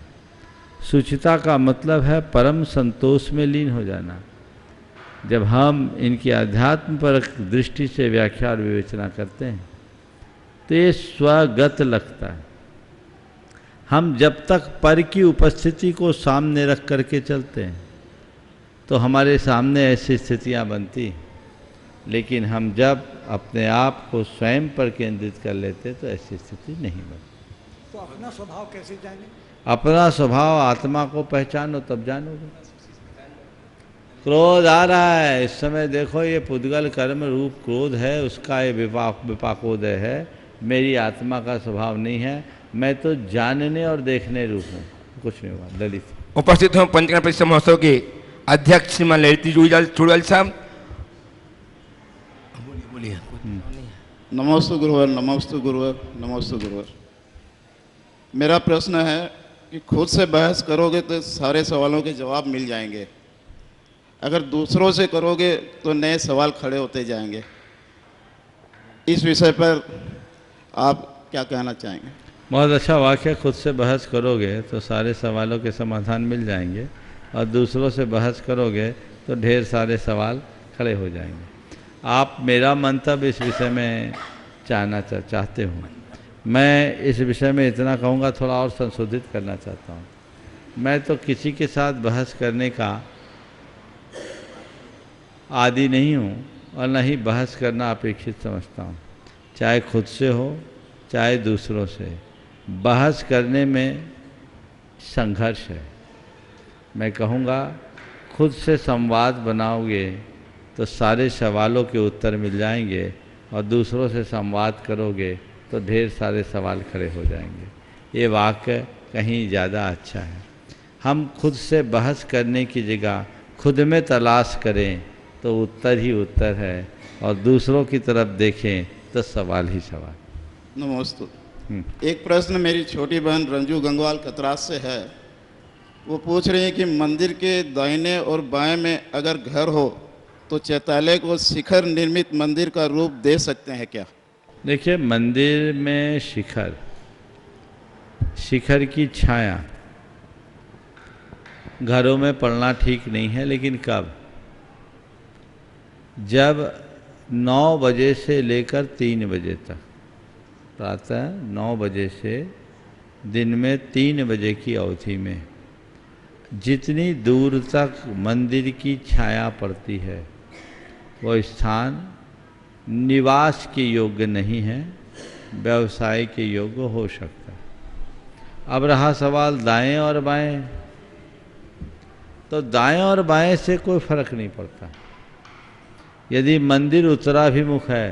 Speaker 3: शुचिता का मतलब है परम संतोष में लीन हो जाना। जब हम इनकी आध्यात्म पर दृष्टि से व्याख्या और विवेचना करते हैं तो ये स्वगत लगता है। हम जब तक पर की उपस्थिति को सामने रख करके चलते हैं तो हमारे सामने ऐसी स्थितियाँ बनती, लेकिन हम जब अपने आप को स्वयं पर केंद्रित कर लेते तो ऐसी स्थिति नहीं बनती।
Speaker 2: तो अपना स्वभाव कैसे जाने?
Speaker 3: अपना स्वभाव आत्मा को पहचानो तब जानोगे। क्रोध आ रहा है इस समय, देखो ये पुद्गल कर्म रूप क्रोध है, उसका ये विपाकोदय है, मेरी आत्मा का स्वभाव नहीं है, मैं तो जानने और देखने रूप हूँ, कुछ नहीं हुआ। ललित
Speaker 1: उपस्थित हूँ पंचकर्म परिश्रम महोत्सव के अध्यक्ष श्रीमान ललित चुड़ैल साहब। बोलिए।
Speaker 4: नमोस्तु गुरुवर, नमोस्तु गुरुवर, नमोस्तु गुरुवर। मेरा प्रश्न है कि खुद से बहस करोगे तो सारे सवालों के जवाब मिल जाएंगे, अगर दूसरों से करोगे तो नए सवाल खड़े होते जाएंगे। इस विषय पर आप क्या कहना चाहेंगे?
Speaker 3: बहुत अच्छा वाक्य। खुद से बहस करोगे तो सारे सवालों के समाधान मिल जाएंगे, और दूसरों से बहस करोगे तो ढेर सारे सवाल खड़े हो जाएंगे। आप मेरा मंतव्य इस विषय में जानना चाहते हो। मैं इस विषय में इतना कहूँगा, थोड़ा और संशोधित करना चाहता हूँ। मैं तो किसी के साथ बहस करने का आदी नहीं हूँ, और न ही बहस करना अपेक्षित समझता हूँ, चाहे खुद से हो चाहे दूसरों से। बहस करने में संघर्ष है। मैं कहूँगा खुद से संवाद बनाओगे तो सारे सवालों के उत्तर मिल जाएंगे, और दूसरों से संवाद करोगे तो ढेर सारे सवाल खड़े हो जाएंगे। ये वाक्य कहीं ज़्यादा अच्छा है। हम खुद से बहस करने की जगह खुद में तलाश करें तो उत्तर ही उत्तर है, और दूसरों की तरफ देखें तो सवाल ही सवाल।
Speaker 4: नमस्ते। एक प्रश्न मेरी छोटी बहन रंजू गंगवाल कतरास से है। वो पूछ रही है कि मंदिर के दाहिने और बाएं में अगर घर हो तो चैतालय को शिखर निर्मित मंदिर का रूप दे सकते हैं क्या?
Speaker 3: देखिए, मंदिर में शिखर की छाया घरों में पड़ना ठीक नहीं है, लेकिन कब? जब 9 बजे से लेकर 3 बजे तक, प्रातः 9 बजे से दिन में 3 बजे की अवधि में जितनी दूर तक मंदिर की छाया पड़ती है वो स्थान निवास के योग्य नहीं है, व्यवसाय के योग्य हो सकता है। अब रहा सवाल दाएं और बाएं, तो दाएं और बाएं से कोई फर्क नहीं पड़ता। यदि मंदिर उत्तराभिमुख है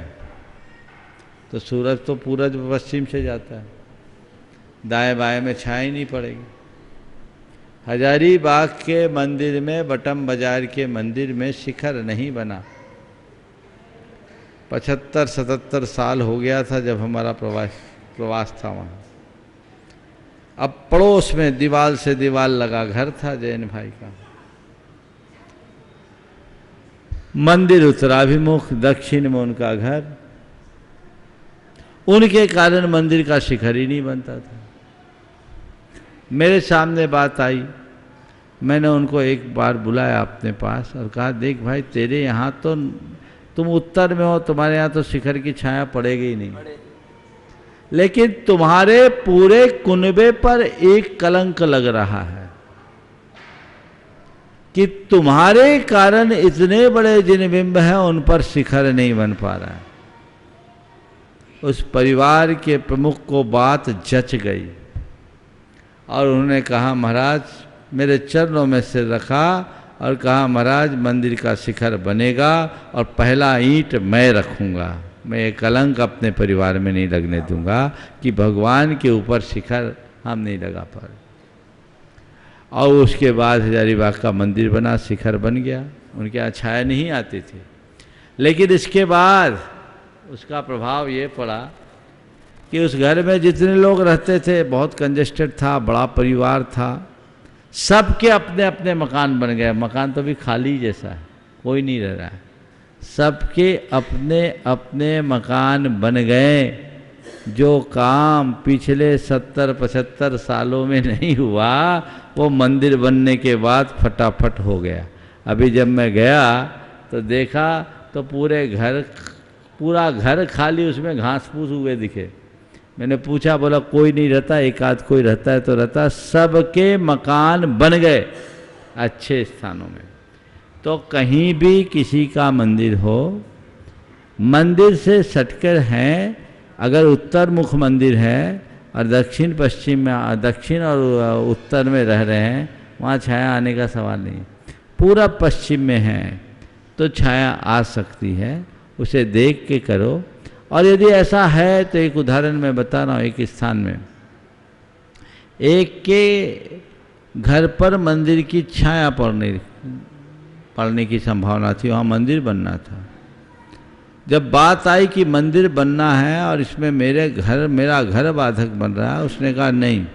Speaker 3: तो सूरज तो पूरब पश्चिम से जाता है, दाएं बाएं में छाया नहीं पड़ेगी। हजारीबाग के मंदिर में, बटम बाजार के मंदिर में शिखर नहीं बना। 75-77 साल हो गया था जब हमारा प्रवास था वहाँ। अब पड़ोस में दीवार से दीवार लगा घर था जैन भाई का। मंदिर उत्तराभिमुख, दक्षिण में उनका घर, उनके कारण मंदिर का शिखर ही नहीं बनता था। मेरे सामने बात आई, मैंने उनको एक बार बुलाया अपने पास और कहा, देख भाई, तेरे यहाँ तो तुम उत्तर में हो, तुम्हारे यहाँ तो शिखर की छाया पड़ेगी ही नहीं, लेकिन तुम्हारे पूरे कुनबे पर एक कलंक लग रहा है कि तुम्हारे कारण इतने बड़े जिन बिंब हैं उन पर शिखर नहीं बन पा रहा है। उस परिवार के प्रमुख को बात जच गई और उन्होंने कहा, महाराज, मेरे चरणों में सिर रखा और कहा, महाराज, मंदिर का शिखर बनेगा और पहला ईंट मैं रखूँगा। मैं ये कलंक अपने परिवार में नहीं लगने दूंगा कि भगवान के ऊपर शिखर हम नहीं लगा पा रहे। और उसके बाद हजारीबाग का मंदिर बना, शिखर बन गया। उनके यहाँ छाया नहीं आती थी, लेकिन इसके बाद उसका प्रभाव ये पड़ा कि उस घर में जितने लोग रहते थे, बहुत कंजेस्टेड था, बड़ा परिवार था, सबके अपने अपने मकान बन गए। मकान तो अभी खाली जैसा है, कोई नहीं रह रहा है। सबके अपने अपने मकान बन गए। जो काम पिछले 70-75 सालों में नहीं हुआ, वो मंदिर बनने के बाद फटाफट हो गया। अभी जब मैं गया तो देखा तो पूरा घर खाली, उसमें घास फूस हुए दिखे। मैंने पूछा, बोला कोई नहीं रहता, एक आध कोई रहता है तो रहता। सबके मकान बन गए अच्छे स्थानों में। तो कहीं भी किसी का मंदिर हो, मंदिर से सटकर हैं, अगर उत्तर मुख मंदिर है और दक्षिण पश्चिम में, दक्षिण और उत्तर में रह रहे हैं, वहाँ छाया आने का सवाल नहीं। पूरब पश्चिम में है तो छाया आ सकती है, उसे देख के करो। और यदि ऐसा है तो एक उदाहरण मैं बता रहा हूँ। एक स्थान में एक के घर पर मंदिर की छाया पड़ने की संभावना थी, वहाँ मंदिर बनना था। जब बात आई कि मंदिर बनना है और इसमें मेरा घर बाधक बन रहा है, उसने कहा नहीं,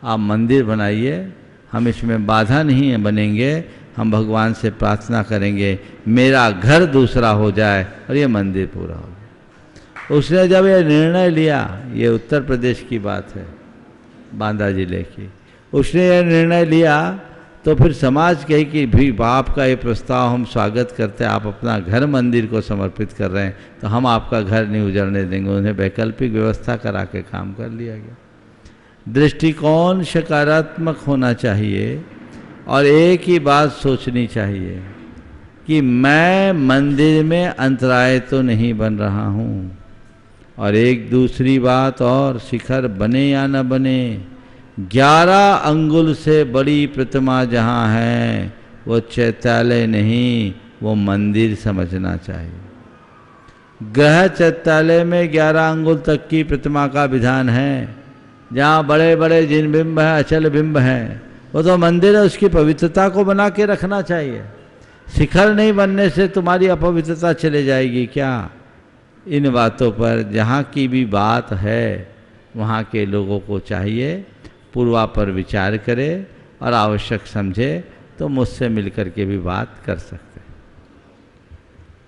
Speaker 3: आप मंदिर बनाइए, हम इसमें बाधा नहीं है बनेंगे, हम भगवान से प्रार्थना करेंगे मेरा घर दूसरा हो जाए और ये मंदिर पूरा हो जाए। उसने जब ये निर्णय लिया, ये उत्तर प्रदेश की बात है, बांदा जिले की, उसने ये निर्णय लिया तो फिर समाज कही कि भी बाप का ये प्रस्ताव हम स्वागत करते हैं, आप अपना घर मंदिर को समर्पित कर रहे हैं तो हम आपका घर नहीं उजड़ने देंगे। उन्हें वैकल्पिक व्यवस्था करा के काम कर लिया गया। दृष्टिकोण सकारात्मक होना चाहिए और एक ही बात सोचनी चाहिए कि मैं मंदिर में अंतराय तो नहीं बन रहा हूँ। और एक दूसरी बात और, शिखर बने या न बने, 11 अंगुल से बड़ी प्रतिमा जहाँ है वो चैत्यालय नहीं, वो मंदिर समझना चाहिए। ग्रह चैत्यालय में 11 अंगुल तक की प्रतिमा का विधान है, जहाँ बड़े बड़े जिन बिंब हैं, अचल बिंब हैं, वो तो मंदिर है, उसकी पवित्रता को बना के रखना चाहिए। शिखर नहीं बनने से तुम्हारी अपवित्रता चले जाएगी क्या? इन बातों पर जहाँ की भी बात है वहाँ के लोगों को चाहिए पूर्वा पर विचार करे और आवश्यक समझे तो मुझसे मिलकर के भी बात कर सकते हैं।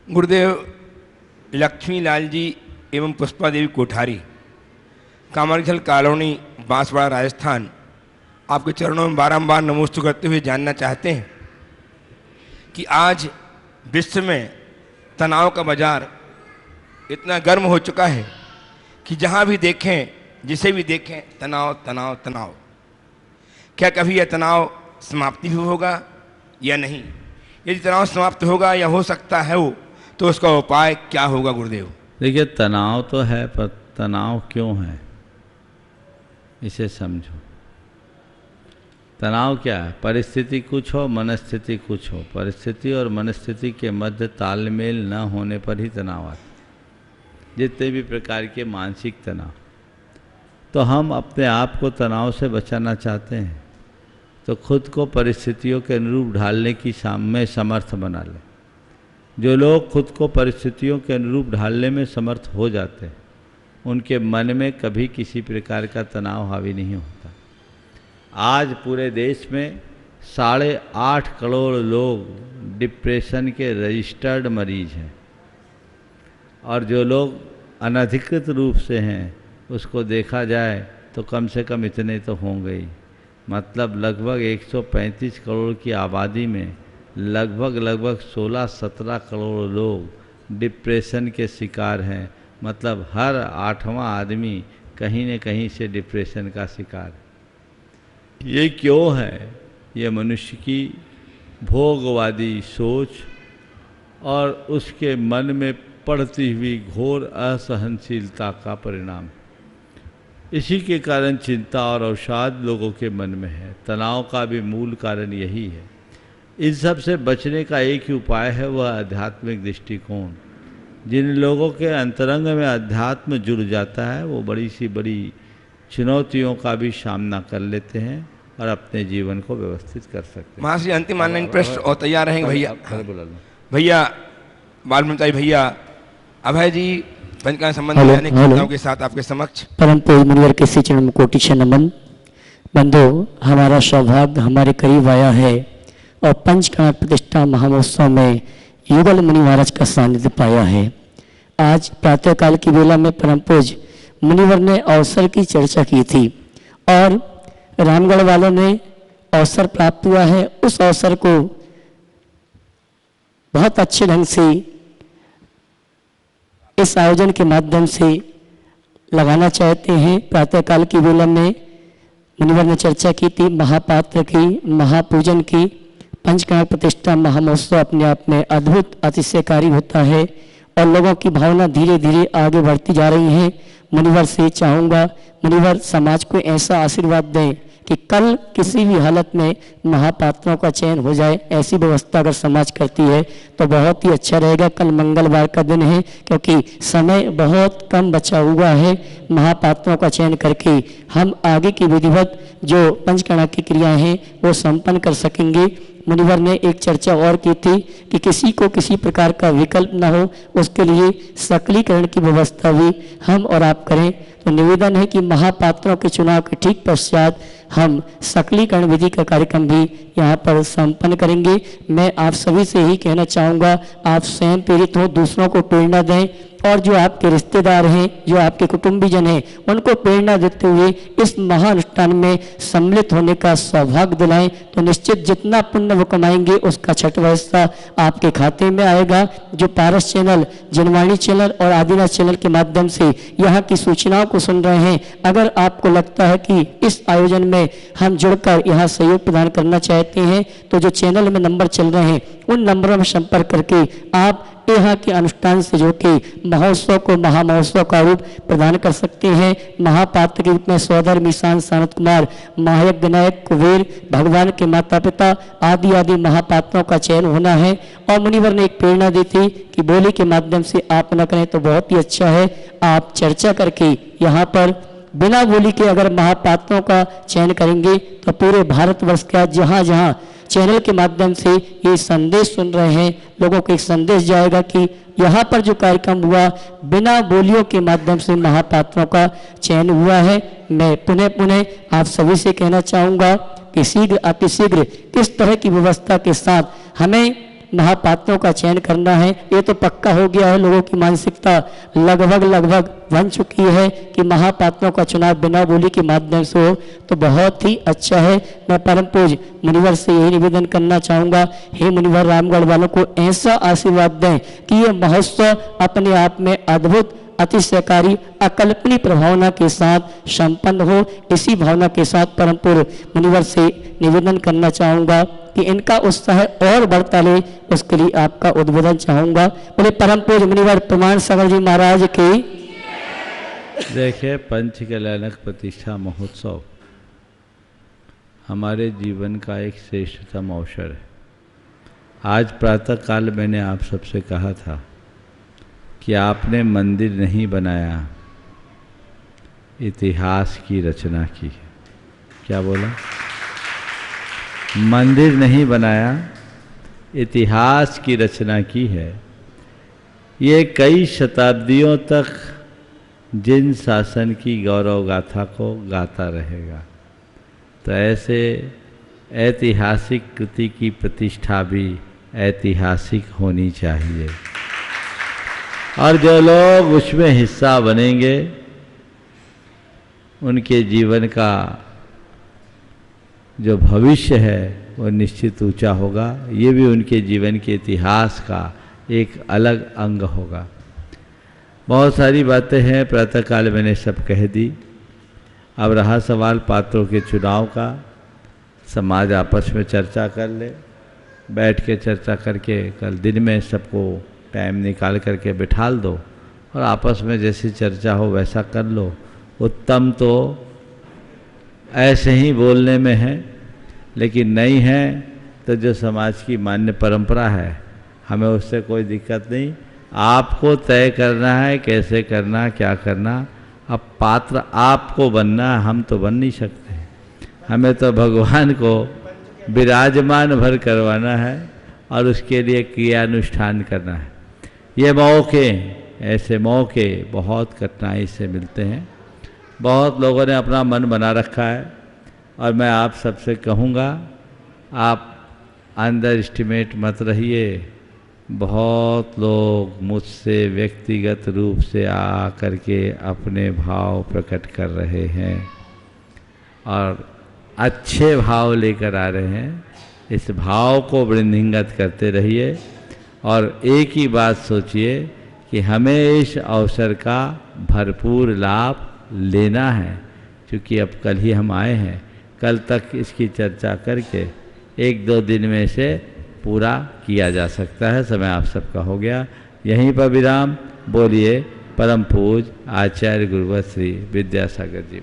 Speaker 1: गुरुदेव लक्ष्मी लाल जी एवं पुष्पा देवी कोठारी, कामरखल कॉलोनी, बांसवाड़ा, राजस्थान, आपके चरणों में बारंबार नमोस्तु करते हुए जानना चाहते हैं कि आज विश्व में तनाव का बाजार इतना गर्म हो चुका है कि जहाँ भी देखें, जिसे भी देखें, तनाव तनाव तनाव। क्या कभी यह तनाव समाप्ति भी होगा या नहीं? यदि तनाव समाप्त होगा या हो सकता है वो, तो उसका उपाय क्या होगा गुरुदेव?
Speaker 3: देखिए, तनाव तो है, पर तनाव क्यों है इसे समझो। तनाव क्या है? परिस्थिति कुछ हो, मनस्थिति कुछ हो। परिस्थिति और मनस्थिति के मध्य तालमेल न होने पर ही तनाव आता है। जितने भी प्रकार के मानसिक तनाव, तो हम अपने आप को तनाव से बचाना चाहते हैं तो खुद को परिस्थितियों के अनुरूप ढालने की में समर्थ बना लें। जो लोग खुद को परिस्थितियों के अनुरूप ढालने में समर्थ हो जाते हैं, उनके मन में कभी किसी प्रकार का तनाव हावी नहीं होता। आज पूरे देश में 8.5 करोड़ लोग डिप्रेशन के रजिस्टर्ड मरीज हैं, और जो लोग अनधिकृत रूप से हैं उसको देखा जाए तो कम से कम इतने तो होंगे ही। मतलब लगभग 135 करोड़ की आबादी में लगभग 16-17 करोड़ लोग डिप्रेशन के शिकार हैं। मतलब हर 8वां आदमी कहीं न कहीं से डिप्रेशन का शिकार है। ये क्यों है? ये मनुष्य की भोगवादी सोच और उसके मन में पड़ती हुई घोर असहनशीलता का परिणाम। इसी के कारण चिंता और अवसाद लोगों के मन में है। तनाव का भी मूल कारण यही है। इन सब से बचने का एक ही उपाय है, वह आध्यात्मिक दृष्टिकोण। जिन लोगों के अंतरंग में अध्यात्म जुड़ जाता है वो बड़ी सी बड़ी चुनौतियों का भी सामना कर लेते हैं और अपने जीवन को व्यवस्थित कर सकते हैं।
Speaker 1: महाश्री अंतिम ऑनलाइन प्रश्न और तैयार रहेंगे भैया। भैया बाल ब्रह्मचारी भैया अभय जी पंचकाल संबंधी अनेक घटनाओं के साथ आपके समक्ष
Speaker 14: परम पूज्य मुनिवर के श्री चरण में कोटि नमन। बंधु, हमारा सौभाग्य हमारे करीब आया है और पंचकाल प्रतिष्ठा महामहोत्सव में युगल मुनि महाराज का सानिध्य पाया है। आज प्रातःकाल की वेला में परम पूज्य मुनिवर ने अवसर की चर्चा की थी और रामगढ़ वालों ने अवसर प्राप्त हुआ है। उस अवसर को बहुत अच्छे ढंग से इस आयोजन के माध्यम से लगाना चाहते हैं। प्रातःकाल की वेला में मुनिवर ने चर्चा की थी महापात्र की, महापूजन की, पंचकर्म प्रतिष्ठा महामहोत्सव अपने आप में अद्भुत अतिशयकारी होता है और लोगों की भावना धीरे धीरे आगे बढ़ती जा रही है। मुनिवर से चाहूँगा, मुनिवर समाज को ऐसा आशीर्वाद दें कि कल किसी भी हालत में महापात्रों का चयन हो जाए, ऐसी व्यवस्था अगर समाज करती है तो बहुत ही अच्छा रहेगा। कल मंगलवार का दिन है, क्योंकि समय बहुत कम बचा हुआ है। महापात्रों का चयन करके हम आगे की विधिवत जो पंचकर्म की क्रियाएं हैं वो संपन्न कर सकेंगे। मुनिवर ने एक चर्चा और की थी कि किसी को किसी प्रकार का विकल्प न हो, उसके लिए सकलीकरण की व्यवस्था भी हम और आप करें। तो निवेदन है कि महापात्रों के चुनाव के ठीक पश्चात हम सकलीकरण विधि का कार्यक्रम भी यहाँ पर संपन्न करेंगे। मैं आप सभी से ही कहना चाहूँगा, आप स्वयं प्रेरित हो, दूसरों को प्रेरणा दें और जो आपके रिश्तेदार हैं, जो आपके कुटुंबीजन हैं, उनको प्रेरणा देते हुए इस महानुष्ठान में सम्मिलित होने का सौभाग्य दिलाएं। तो निश्चित जितना पुण्य वो कमाएंगे उसका छठवां हिस्सा आपके खाते में आएगा। जो पारस चैनल, जनवाणी चैनल और आदिनाथ चैनल के माध्यम से यहाँ की सूचनाओं को सुन रहे हैं, अगर आपको लगता है कि इस आयोजन में हम जुड़कर यहाँ सहयोग प्रदान करना चाहते हैं तो जो चैनल में नंबर चल रहे हैं उन नंबरों में संपर्क करके आप यहाँ के अनुष्ठान से जो कि महोत्सव को महामहोत्सव का रूप प्रदान कर सकते हैं। महापात्र के रूप में सौधर मीशान सानत कुमार, महायज्ञ नायक कुबेर, भगवान के माता पिता आदि आदि महापात्रों का चयन होना है। और मुनिवर ने एक प्रेरणा दी थी कि बोली के माध्यम से आप न करें तो बहुत ही अच्छा है, आप चर्चा करके यहाँ पर बिना बोली के अगर महापात्रों का चयन करेंगे तो पूरे भारतवर्ष का जहाँ जहाँ चैनल के माध्यम से ये संदेश सुन रहे हैं, लोगों को एक संदेश जाएगा कि यहाँ पर जो कार्यक्रम हुआ बिना बोलियों के माध्यम से महापात्रों का चयन हुआ है। मैं पुनः आप सभी से कहना चाहूँगा कि शीघ्र अतिशीघ्र इस तरह की व्यवस्था के साथ हमें महापात्रों का चयन करना है। ये तो पक्का हो गया है, लोगों की मानसिकता लगभग बन चुकी है कि महापात्रों का चुनाव बिना बोली के माध्यम से हो, तो बहुत ही अच्छा है। मैं परम पूज्य मुनिवर से यही निवेदन करना चाहूँगा, हे मुनिवर रामगढ़ वालों को ऐसा आशीर्वाद दें कि ये महोत्सव अपने आप में अद्भुत अतिशयकारी अकल्पनीय प्रभावना के साथ संपन्न हो। इसी भावना के साथ परम पूज्य मुनिवर से निवेदन करना चाहूँगा कि इनका उत्साह और बढ़ता ले, उसके लिए आपका उद्बोधन चाहूँगा। बोले परम पूज्य मुनिवर प्रमाण सागर जी महाराज की।
Speaker 3: देखिए, पंच कल्याणक प्रतिष्ठा महोत्सव हमारे जीवन का एक श्रेष्ठतम अवसर है। आज प्रातः काल मैंने आप सबसे कहा था कि आपने मंदिर नहीं बनाया, इतिहास की रचना की है। क्या बोला? मंदिर नहीं बनाया, इतिहास की रचना की है। ये कई शताब्दियों तक जिन शासन की गौरव गाथा को गाता रहेगा। तो ऐसे ऐतिहासिक कृति की प्रतिष्ठा भी ऐतिहासिक होनी चाहिए और जो लोग उसमें हिस्सा बनेंगे उनके जीवन का जो भविष्य है वो निश्चित ऊंचा होगा। ये भी उनके जीवन के इतिहास का एक अलग अंग होगा। बहुत सारी बातें हैं, प्रातःकाल मैंने सब कह दी। अब रहा सवाल पात्रों के चुनाव का। समाज आपस में चर्चा कर ले, बैठ के चर्चा करके कल दिन में सबको टाइम निकाल करके बिठाल दो और आपस में जैसी चर्चा हो वैसा कर लो। उत्तम तो ऐसे ही बोलने में है, लेकिन नहीं है तो जो समाज की मान्य परंपरा है हमें उससे कोई दिक्कत नहीं। आपको तय करना है कैसे करना, क्या करना। अब पात्र आपको बनना, हम तो बन नहीं सकते। हमें तो भगवान को विराजमान भर करवाना है और उसके लिए क्रियानुष्ठान करना है। ये मौके, ऐसे मौके बहुत कठिनाई से मिलते हैं। बहुत लोगों ने अपना मन बना रखा है और मैं आप सबसे कहूँगा, आप अंडर एस्टिमेट मत रहिए। बहुत लोग मुझसे व्यक्तिगत रूप से आ करके अपने भाव प्रकट कर रहे हैं और अच्छे भाव लेकर आ रहे हैं। इस भाव को वृद्धिंगत करते रहिए और एक ही बात सोचिए कि हमें इस अवसर का भरपूर लाभ लेना है, क्योंकि अब कल ही हम आए हैं। कल तक इसकी चर्चा करके 1-2 दिन में से पूरा किया जा सकता है। समय आप सबका हो गया, यहीं पर विराम। बोलिए परम पूज आचार्य गुरुवर श्री विद्यासागर जी।